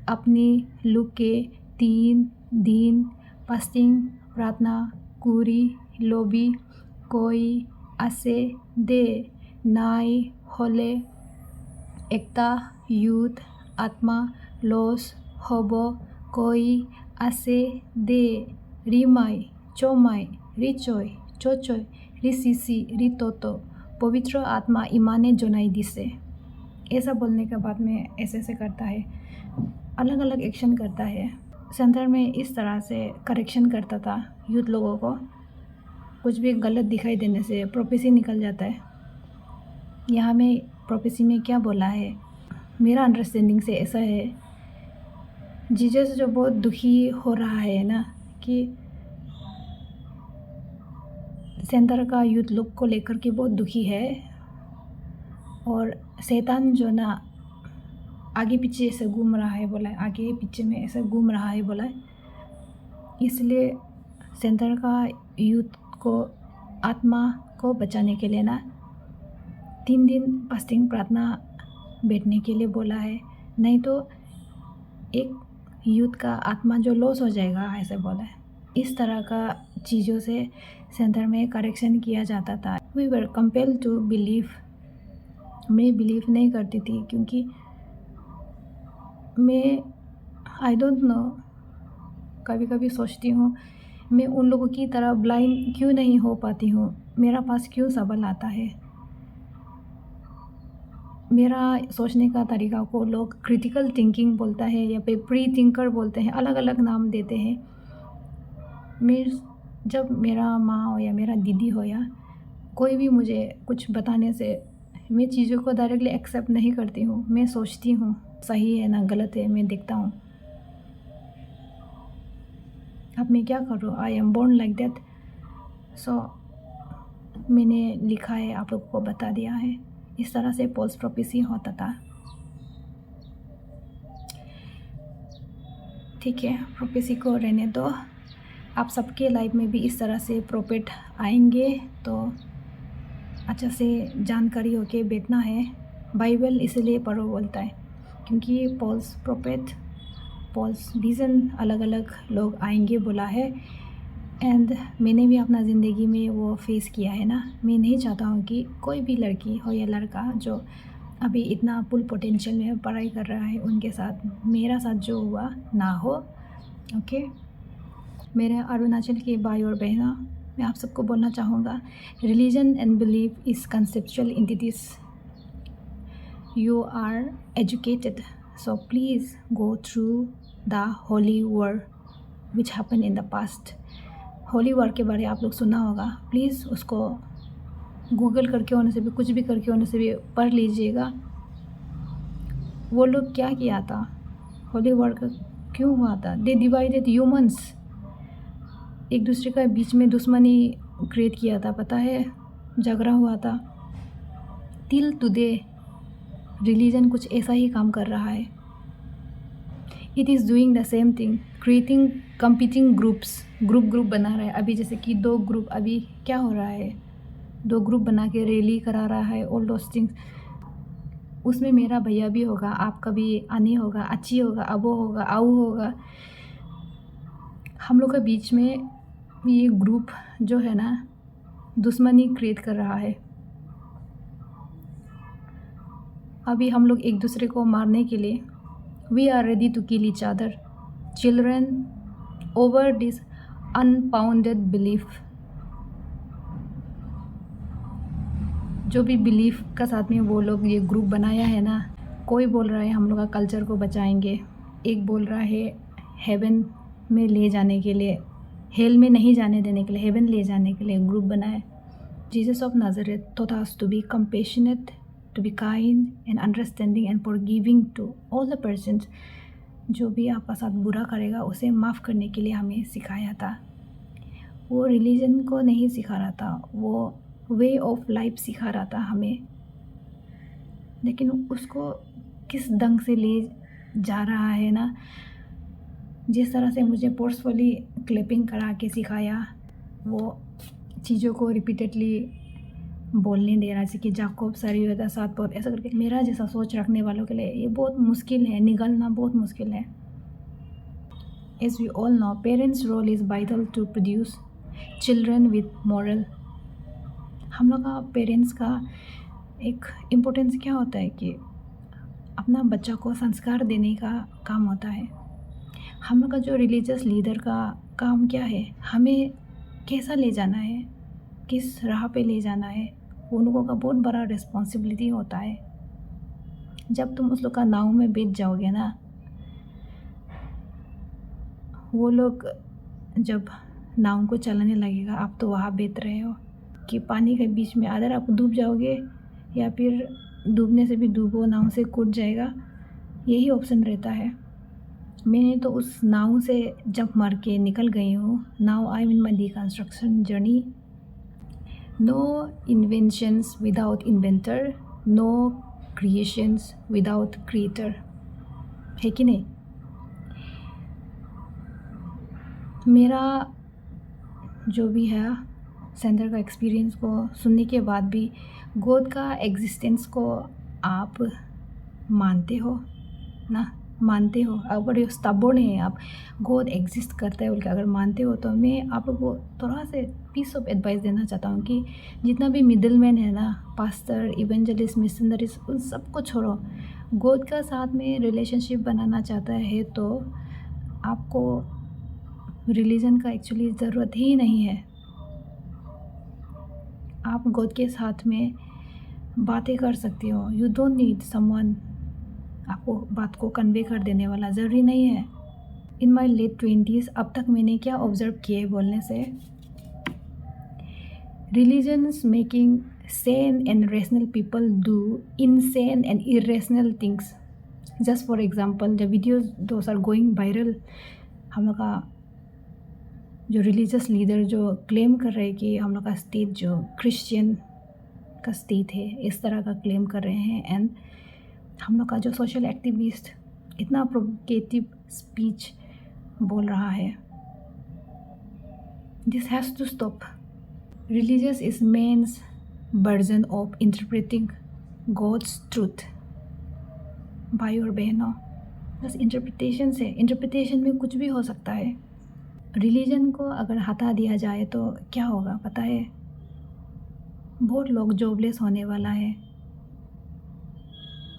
अपनी लुके 3 दिन फास्टिंग प्रार्थना कुरी लोबी कोई आसे दे नाई होले एकता युद्ध आत्मा लॉस होबो कोई आसे दे रिमाय चोमाय रिचोय चोचोय रिसिसी रितोतो पवित्र आत्मा ईमाने जोनाई दिसे। ऐसा बोलने के बाद में ऐसे करता है, अलग अलग एक्शन करता है। सेंटर में इस तरह से करेक्शन करता था यूथ लोगों को, कुछ भी गलत दिखाई देने से प्रोफेसी निकल जाता है। यहाँ में प्रोफेसी में क्या बोला है, मेरा अंडरस्टैंडिंग से ऐसा है, जीसस जो बहुत दुखी हो रहा है ना कि सेंटर का यूथ लोग को लेकर के बहुत दुखी है, और शैतान जो ना आगे पीछे ऐसे घूम रहा है बोला है, आगे पीछे में ऐसे घूम रहा है बोला है। इसलिए सेंटर का यूथ को आत्मा को बचाने के लिए ना 3 दिन फास्टिंग प्रार्थना बैठने के लिए बोला है, नहीं तो एक यूथ का आत्मा जो लॉस हो जाएगा ऐसे बोला है। इस तरह का चीज़ों से सेंटर में करेक्शन किया जाता था। We were compelled to believe. मैं बिलीव नहीं करती थी क्योंकि मैं आई डोंट नो, कभी कभी सोचती हूँ मैं उन लोगों की तरह ब्लाइंड क्यों नहीं हो पाती हूँ, मेरा पास क्यों सबल आता है। मेरा सोचने का तरीका को लोग क्रिटिकल थिंकिंग बोलता है या फिर प्री थिंकर बोलते हैं, अलग अलग नाम देते हैं। मैं जब मेरा माँ हो या मेरा दीदी हो या कोई भी मुझे कुछ बताने से मैं चीज़ों को डायरेक्टली एक्सेप्ट नहीं करती हूँ। मैं सोचती हूँ सही है ना गलत है, मैं देखता हूँ। अब मैं क्या करूँ, I am born like that. So मैंने लिखा है, आप लोगों को बता दिया है। इस तरह से पोस्ट प्रोफेसी होता था। ठीक है, प्रोफेसी को रहने दो। आप सबके लाइफ में भी इस तरह से प्रोफेट आएंगे तो अच्छा से जानकारी होके बैठना है। बाइबल इसलिए पढ़ो बोलता है क्योंकि पॉल्स प्रोफेट, पॉल्स विज़न अलग अलग लोग आएंगे बोला है। एंड मैंने भी अपना ज़िंदगी में वो फेस किया है ना। मैं नहीं चाहता हूँ कि कोई भी लड़की हो या लड़का जो अभी इतना फुल पोटेंशियल में पढ़ाई कर रहा है, उनके साथ मेरा साथ जो हुआ ना हो। ओके, मेरे अरुणाचल के भाई और बहनों, मैं आप सबको बोलना चाहूँगा, religion and belief is conceptual entities. You are educated, so please go through the holy word which happen in the past. Holy word के बारे में आप लोग सुना होगा, प्लीज़ उसको गूगल करके होने से भी, कुछ भी करके होने से भी पढ़ लीजिएगा। वो लोग क्या किया था, होली वर्ड का क्यों हुआ था। दे डिवाइडेड ह्यूमंस, एक दूसरे का बीच में दुश्मनी क्रिएट किया था, पता है, झगड़ा हुआ था। टिल टुडे रिलीजन कुछ ऐसा ही काम कर रहा है। It is doing the same thing, creating competing groups, group बना रहा है। अभी जैसे कि 2 ग्रुप, अभी क्या हो रहा है, 2 ग्रुप बना के रैली करा रहा है, ऑल दोस थिंग्स। उसमें मेरा भैया भी होगा, आपका भी आने होगा, अच्छी होगा, अबो होगा, आऊ होगा। हम लोग के बीच में ये ग्रुप जो है ना दुश्मनी क्रिएट कर रहा है। अभी हम लोग एक दूसरे को मारने के लिए we are ready to kill each other children over this unfounded belief. जो भी बिलीफ का साथ में वो लोग ये ग्रुप बनाया है ना, कोई बोल रहा है हम लोग का कल्चर को बचाएंगे, एक बोल रहा है हेवन में ले जाने के लिए, हेल में नहीं जाने देने के लिए, हेवन ले जाने के लिए ग्रुप बनाए। Jesus of Nazareth taught us to be compassionate, to be kind and understanding and forgiving to all the persons. जो भी आपका साथ बुरा करेगा उसे माफ़ करने के लिए हमें सिखाया था। वो रिलीजन को नहीं सिखा रहा था, वो वे ऑफ लाइफ सिखा रहा था हमें। लेकिन उसको किस ढंग से ले जा रहा है ना, जिस तरह से मुझे फोर्सफुली क्लैपिंग करा के सिखाया, वो चीज़ों को रिपीटेडली बोलने दे रहा है कि जाकोब सरीता 7 पद ऐसा करके। मेरा जैसा सोच रखने वालों के लिए ये बहुत मुश्किल है, निगलना बहुत मुश्किल है। As we all know, parents' role is vital to produce children with moral. हम लोग का पेरेंट्स का एक इम्पोर्टेंस क्या होता है कि अपना बच्चा को संस्कार देने का काम होता है। हम लोग का जो रिलीजियस लीडर का काम क्या है, हमें कैसा ले जाना है, किस राह पे ले जाना है, उन लोगों का बहुत बड़ा रिस्पॉन्सिबिलिटी होता है। जब तुम उस लोग का नाव में बैठ जाओगे ना, वो लोग जब नाव को चलाने लगेगा, आप तो वहाँ बैठ रहे हो कि पानी के बीच में अगर आप डूब जाओगे या फिर डूबने से भी डूबो, नाव से कूद जाएगा, यही ऑप्शन रहता है। मैंने तो उस नाव से जब मर के निकल गई हूँ। Now I am in my deconstruction journey. No inventions without inventor, no creations without creator, है कि नहीं? मेरा जो भी है सेंटर का एक्सपीरियंस को सुनने के बाद भी गॉड का एग्जिस्टेंस को आप मानते हो ना, मानते हो? अगर ये स्टबर्न है, आप गॉड एग्जिस्ट करता है बोल के अगर मानते हो, तो मैं आप लोग को थोड़ा से पीस ऑफ एडवाइस देना चाहता हूँ कि जितना भी मिडिल मैन है ना, पास्टर, इवेंजलिस्ट, मिशनरीज, उन सबको छोड़ो। गॉड का साथ में रिलेशनशिप बनाना चाहता है तो आपको रिलीजन का एक्चुअली ज़रूरत ही नहीं है। आप गॉड के साथ में बातें कर सकते हो। यू डोंट नीड समवन आपको बात को कन्वे कर देने वाला, ज़रूरी नहीं है। इन माई लेट 20s अब तक मैंने क्या ऑब्ज़र्व किए बोलने से, religions making sane and rational people do insane and irrational things. Just for example, the videos those are going viral, हम लोग का जो रिलीजियस लीडर जो क्लेम कर रहे हैं कि हम लोग का स्टेट जो क्रिश्चियन का स्टेट है, इस तरह का क्लेम कर रहे हैं। एंड हम लोग का जो सोशल एक्टिविस्ट इतना प्रोवोकेटिव स्पीच बोल रहा है। This has to stop. Religious is man's version of interpreting God's truth. भाई और बहनों, बस इंटरप्रिटेशन से, इंटरप्रिटेशन में कुछ भी हो सकता है। रिलीजन को अगर हटा दिया जाए तो क्या होगा पता है? बहुत लोग जॉबलेस होने वाला है।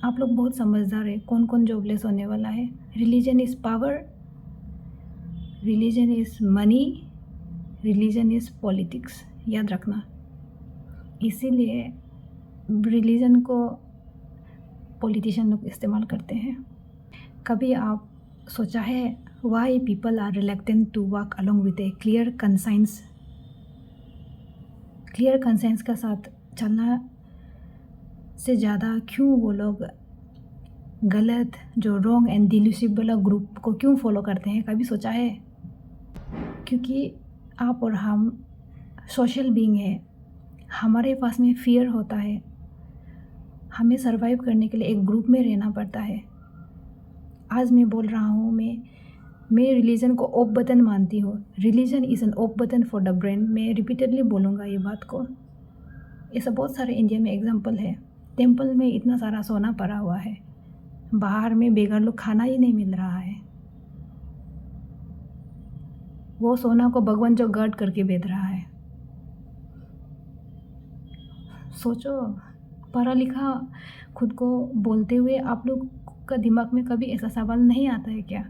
आप लोग बहुत समझदार है, कौन कौन जॉबलेस होने वाला है? Religion is power, religion is money, religion is politics, याद रखना। इसीलिए रिलीजन को पॉलिटिशियन लोग इस्तेमाल करते हैं। कभी आप सोचा है why people are reluctant to walk along with a clear conscience? Clear conscience का साथ चलना से ज़्यादा क्यों वो लोग गलत, जो रॉन्ग एंड डिल्यूसिव वाला ग्रुप को क्यों फॉलो करते हैं? कभी सोचा है? क्योंकि आप और हम सोशल बीइंग है, हमारे पास में फियर होता है, हमें सरवाइव करने के लिए एक ग्रुप में रहना पड़ता है। आज मैं बोल रहा हूँ, मैं रिलीजन को ऑफ बटन मानती हूँ। Religion is an off button for the brain. मैं रिपीटेडली बोलूँगा ये बात को। ऐसा बहुत सारे इंडिया में एग्जांपल है। टेंपल में इतना सारा सोना पड़ा हुआ है, बाहर में बेघर लोग खाना ही नहीं मिल रहा है। वो सोना को भगवान जो गार्ड करके बेच रहा है। सोचो, पढ़ा लिखा खुद को बोलते हुए आप लोग का दिमाग में कभी ऐसा सवाल नहीं आता है क्या?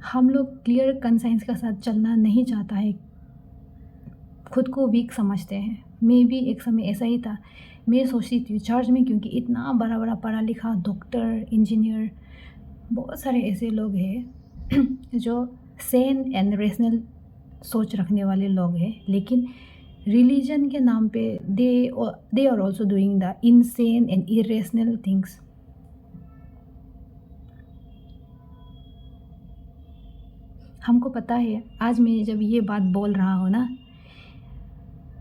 हम लोग क्लियर कंसाइंस का साथ चलना नहीं चाहता है, खुद को वीक समझते हैं। मैं भी एक समय ऐसा ही था। मैं सोचती थी चार्ज में, क्योंकि इतना बड़ा बड़ा पढ़ा लिखा डॉक्टर, इंजीनियर, बहुत सारे ऐसे लोग हैं जो सेन एंड रेशनल सोच रखने वाले लोग हैं, लेकिन रिलीजन के नाम पे they are also doing the insane and irrational things. हमको पता है, आज मैं जब ये बात बोल रहा हूँ ना,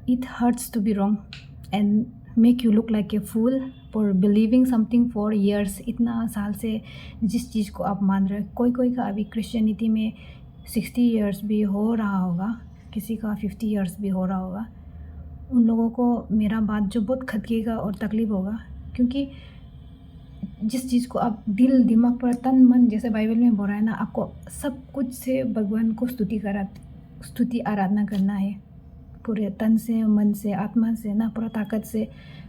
it hurts to be wrong and make you look like a fool for believing something for years. इतना साल से जिस चीज़ को आप मान रहे हो, कोई का अभी क्रिश्चियनिटी में 60 ईयर्स भी हो रहा होगा, किसी का 50 ईयर्स भी हो रहा होगा। उन लोगों को मेरा बात जो बहुत खटकेगा और तकलीफ़ होगा, क्योंकि जिस चीज़ को आप दिल दिमाग पर तन मन, जैसे बाइबल में बोल रहा है ना, आपको सब कुछ से भगवान को स्तुति आराधना करना है, पूरे तन से, मन से, आत्मा से ना, पूरा ताकत से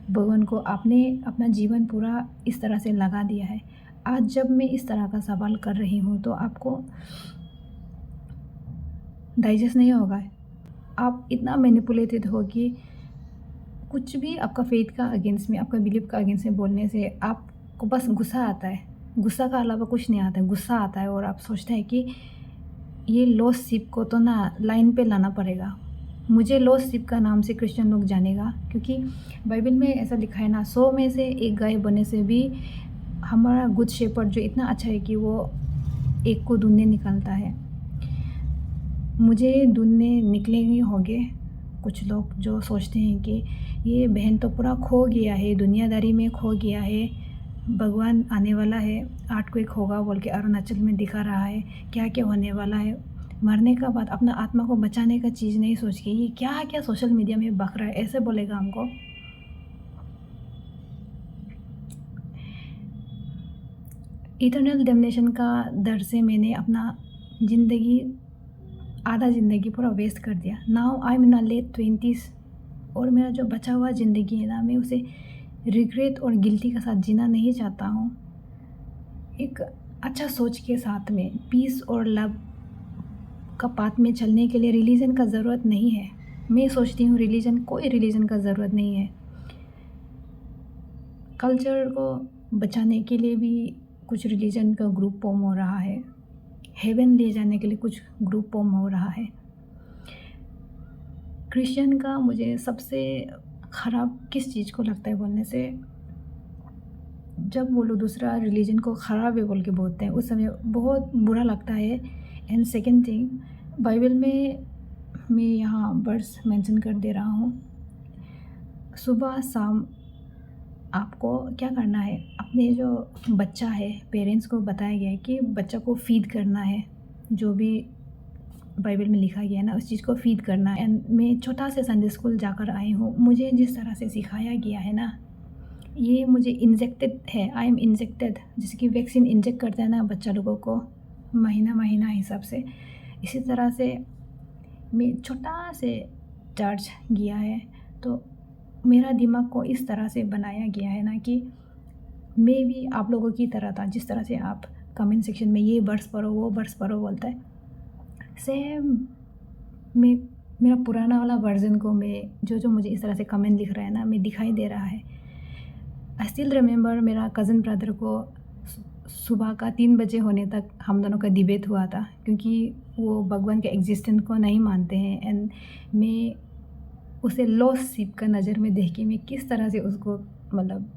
भगवान को आपने अपना जीवन पूरा इस तरह से लगा दिया है। आज जब मैं इस तरह का सवाल कर रही हूँ तो आपको डाइजेस्ट नहीं होगा। आप इतना मैनिपुलेटेड हो कि कुछ भी आपका फेथ का अगेंस्ट में, आपका बिलीफ का अगेंस्ट में बोलने से आपको बस गुस्सा आता है। गुस्सा का अलावा कुछ नहीं आता है, गुस्सा आता है और आप सोचते हैं कि ये लॉस्ट शिप को तो ना लाइन पे लाना पड़ेगा। मुझे लॉस्ट शिप का नाम से क्रिश्चियन लोग जानेगा, क्योंकि बाइबल में ऐसा लिखा है ना, 100 में से एक गाय बने से भी हमारा गुड शेपर्ड जो इतना अच्छा है कि वो एक को ढूंढने निकलता है। मुझे ढूंढने निकले ही होंगे कुछ लोग जो सोचते हैं कि ये बहन तो पूरा खो गया है, दुनियादारी में खो गया है, भगवान आने वाला है, 8 को 1 होगा बोल के अरुणाचल में दिखा रहा है, क्या क्या होने वाला है। मरने का बाद अपना आत्मा को बचाने का चीज़ नहीं सोच के ये क्या क्या सोशल मीडिया में बक रहा है, ऐसे बोलेगा हमको। इटर्नल डैमेनेशन का डर से मैंने अपना आधा ज़िंदगी पूरा वेस्ट कर दिया। Now I am in late 20s और मेरा जो बचा हुआ ज़िंदगी है ना, मैं उसे रिग्रेट और गिल्टी के साथ जीना नहीं चाहता हूँ। एक अच्छा सोच के साथ में पीस और लव का पाथ में चलने के लिए रिलीजन का ज़रूरत नहीं है। मैं सोचती हूँ कोई रिलीजन का ज़रूरत नहीं है। कल्चर को बचाने के लिए भी कुछ रिलीजन का ग्रुप फॉर्म हो रहा है, हेवन ले जाने के लिए कुछ ग्रुप फॉर्म हो रहा है। क्रिश्चियन का मुझे सबसे ख़राब किस चीज़ को लगता है बोलने से, जब वो लोग दूसरा रिलीजन को ख़राब है बोल के बोलते हैं, उस समय बहुत बुरा लगता है। एंड सेकेंड थिंग, बाइबल में मैं यहाँ वर्स मेंशन कर दे रहा हूँ, सुबह शाम आपको क्या करना है, अपने जो बच्चा है, पेरेंट्स को बताया गया है कि बच्चा को फीड करना है, जो भी बाइबल में लिखा गया है ना, उस चीज़ को फीड करना है। एंड मैं छोटा से संडे स्कूल जाकर आई हूँ, मुझे जिस तरह से सिखाया गया है ना, ये मुझे इंजेक्टेड है, आई एम इंजेक्टेड, जैसे कि वैक्सीन इंजेक्ट करते हैं ना बच्चा लोगों को महीना हिसाब से, इसी तरह से मैं छोटा से चर्च गया है, तो मेरा दिमाग को इस तरह से बनाया गया है ना कि मैं भी आप लोगों की तरह था। जिस तरह से आप कमेंट सेक्शन में ये वर्स पढ़ो वो वर्स पढ़ो बोलता है, सेम मैं मेरा पुराना वाला वर्जन को मैं जो मुझे इस तरह से कमेंट लिख रहा है ना, मैं दिखाई दे रहा है। आई स्टिल रिमेंबर मेरा कज़न ब्रदर को सुबह का 3 बजे होने तक हम दोनों का डिबेट हुआ था, क्योंकि वो भगवान के एग्जिस्टेंस को नहीं मानते हैं। एंड मैं उसे लॉस्ट शिप का नज़र में देख के मैं किस तरह से उसको मतलब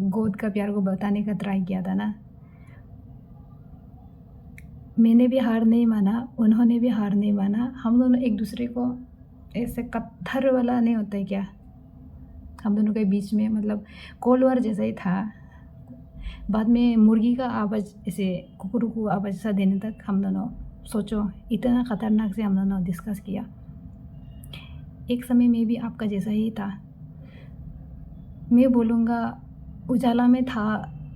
गॉड का प्यार को बताने का ट्राई किया था ना, मैंने भी हार नहीं माना, उन्होंने भी हार नहीं माना। हम दोनों एक दूसरे को ऐसे पत्थर वाला नहीं होता है क्या, हम दोनों के बीच में मतलब कोल्ड वॉर जैसा ही था। बाद में मुर्गी का आवाज़, ऐसे कुकुरुकू आवाज़ सा देने तक हम दोनों, सोचो इतना ख़तरनाक से हम दोनों डिस्कस किया। एक समय में भी आपका जैसा ही था। मैं बोलूँगा उजाला में था,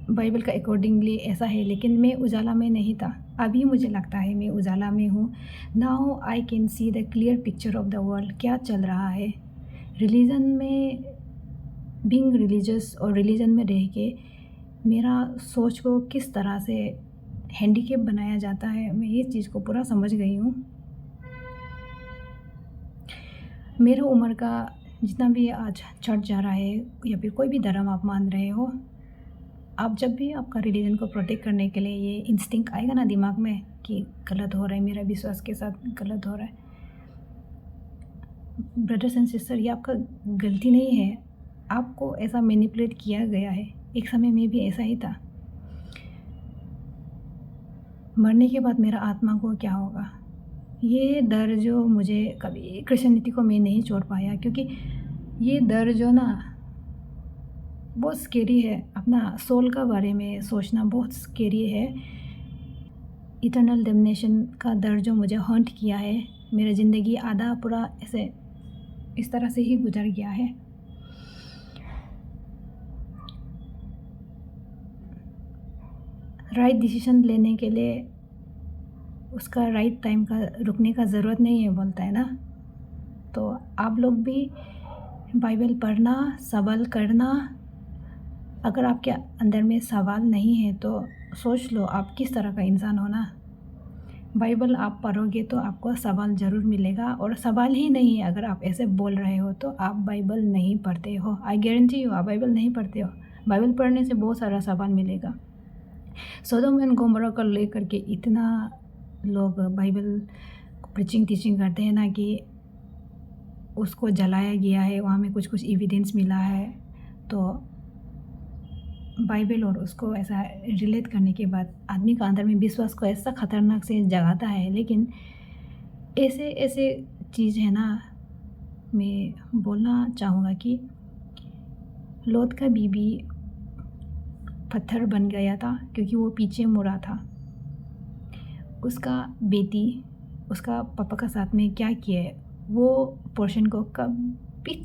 बाइबल का अकॉर्डिंगली ऐसा है, लेकिन मैं उजाला में नहीं था। अभी मुझे लगता है मैं उजाला में हूँ। Now I can see the clear picture of the world, क्या चल रहा है रिलीजन में, बीइंग रिलीजियस और रिलीजन में रह के मेरा सोच को किस तरह से हैंडीकेप बनाया जाता है, मैं ये चीज़ को पूरा समझ गई हूँ। मेरा उम्र का जितना भी आज चढ़ जा रहा है या फिर कोई भी धर्म आप मान रहे हो, आप जब भी आपका रिलीजन को प्रोटेक्ट करने के लिए ये इंस्टिंक्ट आएगा ना दिमाग में कि गलत हो रहा है, मेरा विश्वास के साथ गलत हो रहा है। ब्रदर्स एंड सिस्टर, ये आपका गलती नहीं है, आपको ऐसा मैनिपुलेट किया गया है। एक समय में भी ऐसा ही था। मरने के बाद मेरा आत्मा को क्या होगा, ये डर जो मुझे कभी क्रिश्चियनिटी को मैं नहीं छोड़ पाया, क्योंकि ये डर जो ना बहुत स्केरी है। अपना सोल का बारे में सोचना बहुत स्केरी है। इटर्नल डैमेनेशन का डर जो मुझे हॉन्ट किया है, मेरा ज़िंदगी आधा पूरा ऐसे इस तरह से ही गुजर गया है। राइट डिसीजन लेने के लिए उसका राइट टाइम का रुकने का ज़रूरत नहीं है, बोलता है ना। तो आप लोग भी बाइबल पढ़ना, सवाल करना। अगर आपके अंदर में सवाल नहीं है तो सोच लो आप किस तरह का इंसान हो ना। बाइबल आप पढ़ोगे तो आपको सवाल ज़रूर मिलेगा, और सवाल ही नहीं है अगर आप ऐसे बोल रहे हो तो आप बाइबल नहीं पढ़ते हो। आई गारंटी यू, आप बाइबल नहीं पढ़ते हो। बाइबल पढ़ने से बहुत सारा सवाल मिलेगा। सोदोम एंड गोमोरा को लेकर के इतना लोग बाइबल प्रीचिंग टीचिंग करते हैं ना कि उसको जलाया गया है, वहाँ में कुछ कुछ एविडेंस मिला है। तो बाइबल और उसको ऐसा रिलेट करने के बाद आदमी का अंदर में विश्वास को ऐसा ख़तरनाक से जगाता है। लेकिन ऐसे ऐसे चीज़ है ना, मैं बोलना चाहूँगा कि लोत का बीबी पत्थर बन गया था क्योंकि वो पीछे मुड़ा था। उसका बेटी उसका पापा का साथ में क्या किया है वो पोर्शन को कभी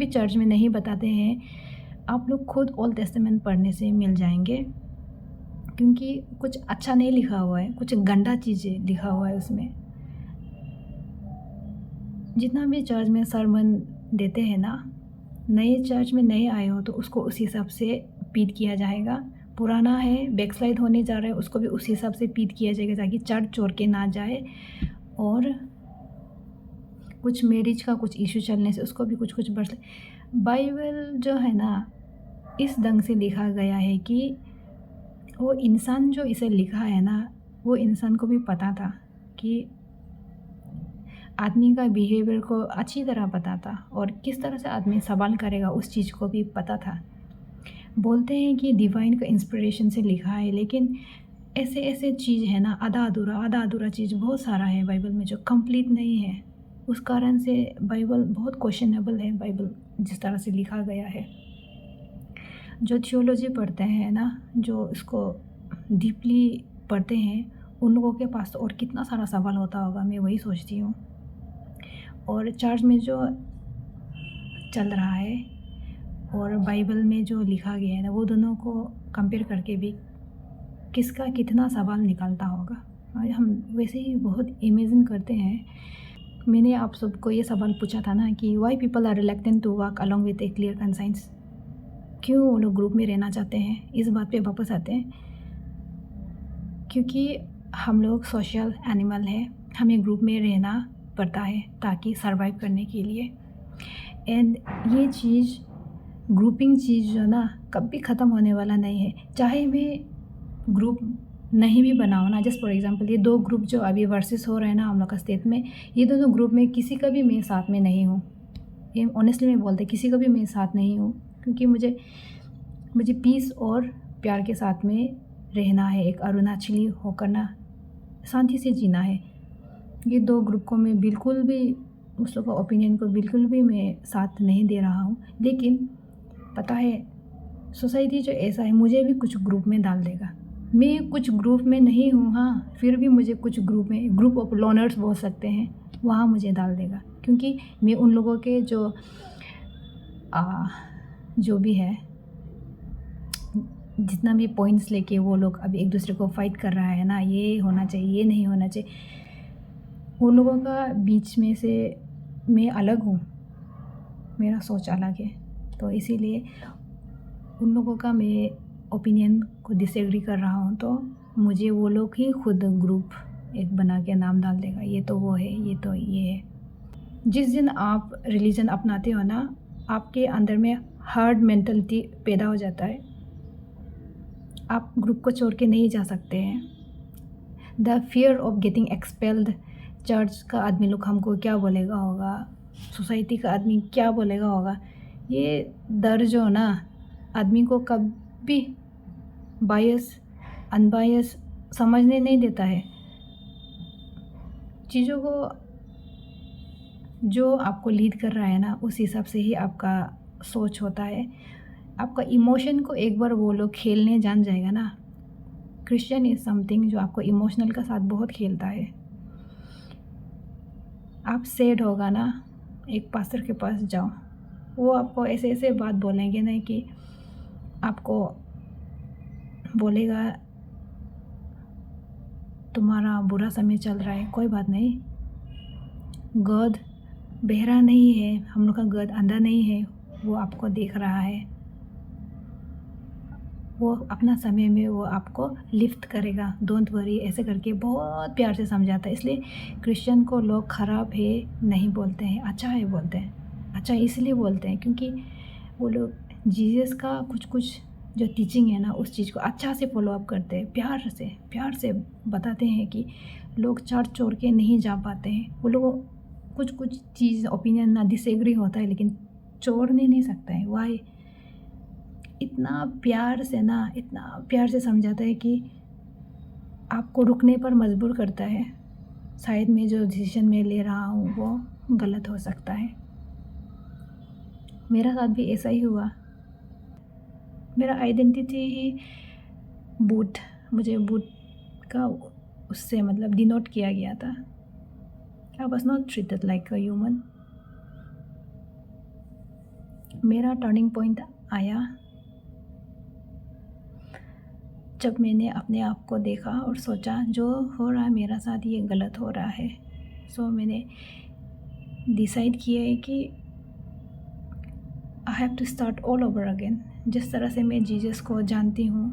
चर्च में नहीं बताते हैं। आप लोग खुद ओल्ड टेस्टामेंट पढ़ने से मिल जाएंगे, क्योंकि कुछ अच्छा नहीं लिखा हुआ है, कुछ गंदा चीज़ें लिखा हुआ है उसमें। जितना भी चर्च में सरमन देते हैं ना, नए चर्च में नए आए हो तो उसको उस हिसाब से पीट किया जाएगा। पुराना है, बैकस्लाइड होने जा रहा है, उसको भी उस हिसाब से पीट किया जाएगा ताकि चर्च छोड़ के ना जाए। और कुछ मैरिज का कुछ इशू चलने से उसको भी कुछ कुछ बढ़। बाइबल जो है ना इस ढंग से लिखा गया है कि वो इंसान जो इसे लिखा है ना, वो इंसान को भी पता था कि आदमी का बिहेवियर को अच्छी तरह पता था, और किस तरह से आदमी सवाल करेगा उस चीज़ को भी पता था। बोलते हैं कि डिवाइन का इंस्पिरेशन से लिखा है, लेकिन ऐसे ऐसे चीज़ है ना, आधा अधूरा चीज़ बहुत सारा है बाइबल में जो कंप्लीट नहीं है। उस कारण से बाइबल बहुत क्वेश्चनेबल है। बाइबल जिस तरह से लिखा गया है, जो थियोलॉजी पढ़ते हैं ना, जो इसको डीपली पढ़ते हैं, उन लोगों के पास और कितना सारा सवाल होता होगा, मैं वही सोचती हूँ। और चर्च में जो चल रहा है और बाइबल में जो लिखा गया है ना, वो दोनों को कंपेयर करके भी किसका कितना सवाल निकलता होगा। और हम वैसे ही बहुत इमेजिन करते हैं। मैंने आप सबको ये सवाल पूछा था ना कि why people are reluctant to walk along with a clear conscience. क्यों वो लोग ग्रुप में रहना चाहते हैं, इस बात पे वापस आते हैं। क्योंकि हम लोग सोशल एनिमल हैं, हमें ग्रुप में रहना पड़ता है ताकि सरवाइव करने के लिए। एंड ये चीज़ ग्रुपिंग चीज़ जो ना कभी ख़त्म होने वाला नहीं है। चाहे मैं ग्रुप नहीं भी बनाओ ना, जस्ट फॉर एग्जांपल ये दो ग्रुप जो अभी वर्सेस हो रहे हैं ना हम लोग का स्टेट में, ये दोनों ग्रुप में किसी का भी मैं साथ में नहीं हूँ। ये ऑनेस्टली मैं बोलते किसी का भी मैं साथ नहीं हूँ, क्योंकि मुझे पीस और प्यार के साथ में रहना है, एक अरुणाचली होकर ना शांति से जीना है। ये दो ग्रुप को मैं बिल्कुल भी उस लोग का ओपिनियन को बिल्कुल भी मैं साथ नहीं दे रहा हूँ। लेकिन पता है सोसाइटी जो ऐसा है मुझे भी कुछ ग्रुप में डाल देगा। मैं कुछ ग्रुप में नहीं हूँ, हाँ, फिर भी मुझे कुछ ग्रुप में, ग्रुप ऑफ लोनर्स बोल सकते हैं, वहाँ मुझे डाल देगा। क्योंकि मैं उन लोगों के जो भी है, जितना भी पॉइंट्स लेके वो लोग अभी एक दूसरे को फाइट कर रहा है ना, ये होना चाहिए, ये नहीं होना चाहिए, उन लोगों का बीच में से मैं अलग हूँ, मेरा सोच अलग है। तो इसीलिए उन लोगों का मैं ओपिनियन को डिसएग्री कर रहा हूँ, तो मुझे वो लोग ही खुद ग्रुप एक बना के नाम डाल देगा, ये तो वो है, ये तो ये है। जिस दिन आप रिलीजन अपनाते हो ना, आपके अंदर में हार्ड मेंटलिटी पैदा हो जाता है। आप ग्रुप को छोड़ के नहीं जा सकते हैं। The fear of getting expelled, church का आदमी लोग हमको क्या बोलेगा होगा, सोसाइटी का आदमी क्या बोलेगा होगा, ये डर जो ना आदमी को कभी बायस अनबायस समझने नहीं देता है। चीज़ों को जो आपको लीड कर रहा है ना, उस हिसाब से ही आपका सोच होता है। आपका इमोशन को एक बार वो लोग खेलने जान जाएगा ना, क्रिश्चियन इज़ समथिंग जो आपको इमोशनल का साथ बहुत खेलता है। आप सैड होगा ना, एक पास्टर के पास जाओ, वो आपको ऐसे ऐसे बात बोलेंगे ना कि आपको बोलेगा तुम्हारा बुरा समय चल रहा है, कोई बात नहीं, गॉड बहरा नहीं है, हम लोग का गॉड अंधा नहीं है, वो आपको देख रहा है, वो अपना समय में वो आपको लिफ्ट करेगा, डोंट वरी, ऐसे करके बहुत प्यार से समझाता है। इसलिए क्रिश्चियन को लोग ख़राब है नहीं बोलते हैं, अच्छा है बोलते हैं। अच्छा इसलिए बोलते हैं क्योंकि वो लोग जीसस का कुछ कुछ जो टीचिंग है ना, उस चीज़ को अच्छा से फॉलो अप करते हैं, प्यार से बताते हैं कि लोग चर्च छोड़ के नहीं जा पाते हैं। वो लोग कुछ कुछ चीज़ ओपिनियन ना डिसएग्री होता है, लेकिन छोड़ने नहीं सकता है। वाई इतना प्यार से समझाता है कि आपको रुकने पर मजबूर करता है। शायद मैं जो डिसीजन में ले रहा हूँ वो गलत हो सकता है। मेरा साथ भी ऐसा ही हुआ। मेरा आइडेंटिटी ही बूट, मुझे बूट का उससे मतलब डिनोट किया गया था। I was not treated like a human. मेरा टर्निंग पॉइंट आया जब मैंने अपने आप को देखा और सोचा जो हो रहा है मेरा साथ ये गलत हो रहा है। सो मैंने डिसाइड किया है कि I have to start all over again. जिस तरह से मैं जीसस को जानती हूँ,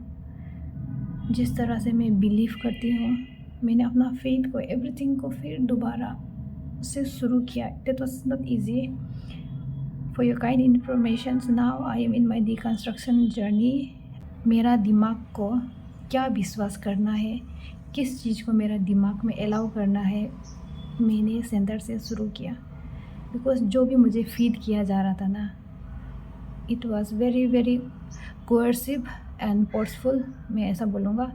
जिस तरह से मैं बिलीव करती हूँ, मैंने अपना फेथ को, एवरीथिंग को फिर दोबारा से शुरू किया। That was not easy. For your kind information, now I am in my deconstruction journey. मेरा दिमाग को क्या विश्वास करना है, किस चीज़ को मेरा दिमाग में अलाउ करना है, मैंने सेंटर से शुरू किया। बिकॉज जो भी मुझे फीड किया जा रहा था ना, it was very very coercive and forceful, मैं ऐसा बोलूँगा।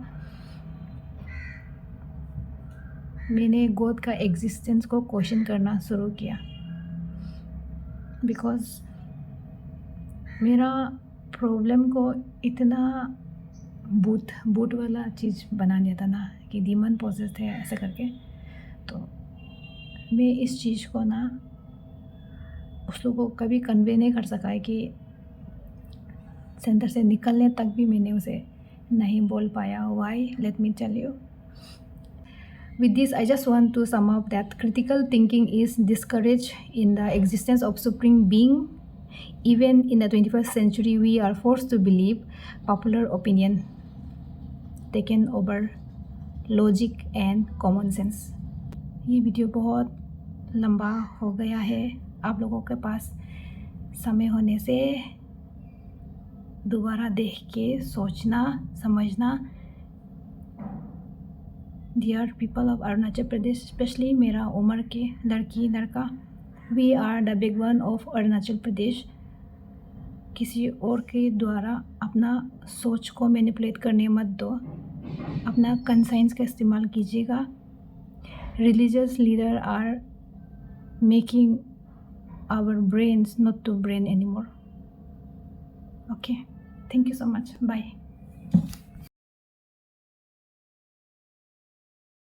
मैंने गॉड का एग्जिस्टेंस को क्वेश्चन करना शुरू किया। बिकॉज मेरा प्रॉब्लम को इतना बूट वाला चीज़ बना दिया था ना कि डीमन पोसेस्ड है ऐसा करके। तो मैं इस चीज़ को ना उसको कभी कन्वे नहीं कर सका है कि सेंटर से निकलने तक भी मैंने उसे नहीं बोल पाया। Why, let me tell you. With this, I just want to sum up that critical thinking is discouraged in the existence of supreme being. Even in the 21st century, we are forced to believe popular opinion taken over logic and common sense. ये video बहुत लंबा हो गया है। आप लोगों के पास समय होने से दोबारा देख के सोचना, समझना। Dear people of Arunachal Pradesh, specially मेरा उम्र के लड़की लड़का, we are the big one of Arunachal Pradesh. किसी और के द्वारा अपना सोच को मैनिपुलेट करने मत दो। अपना कंसाइंस का इस्तेमाल कीजिएगा। Religious leader are making our brains not to brain any more. Okay, thank you so much, bye.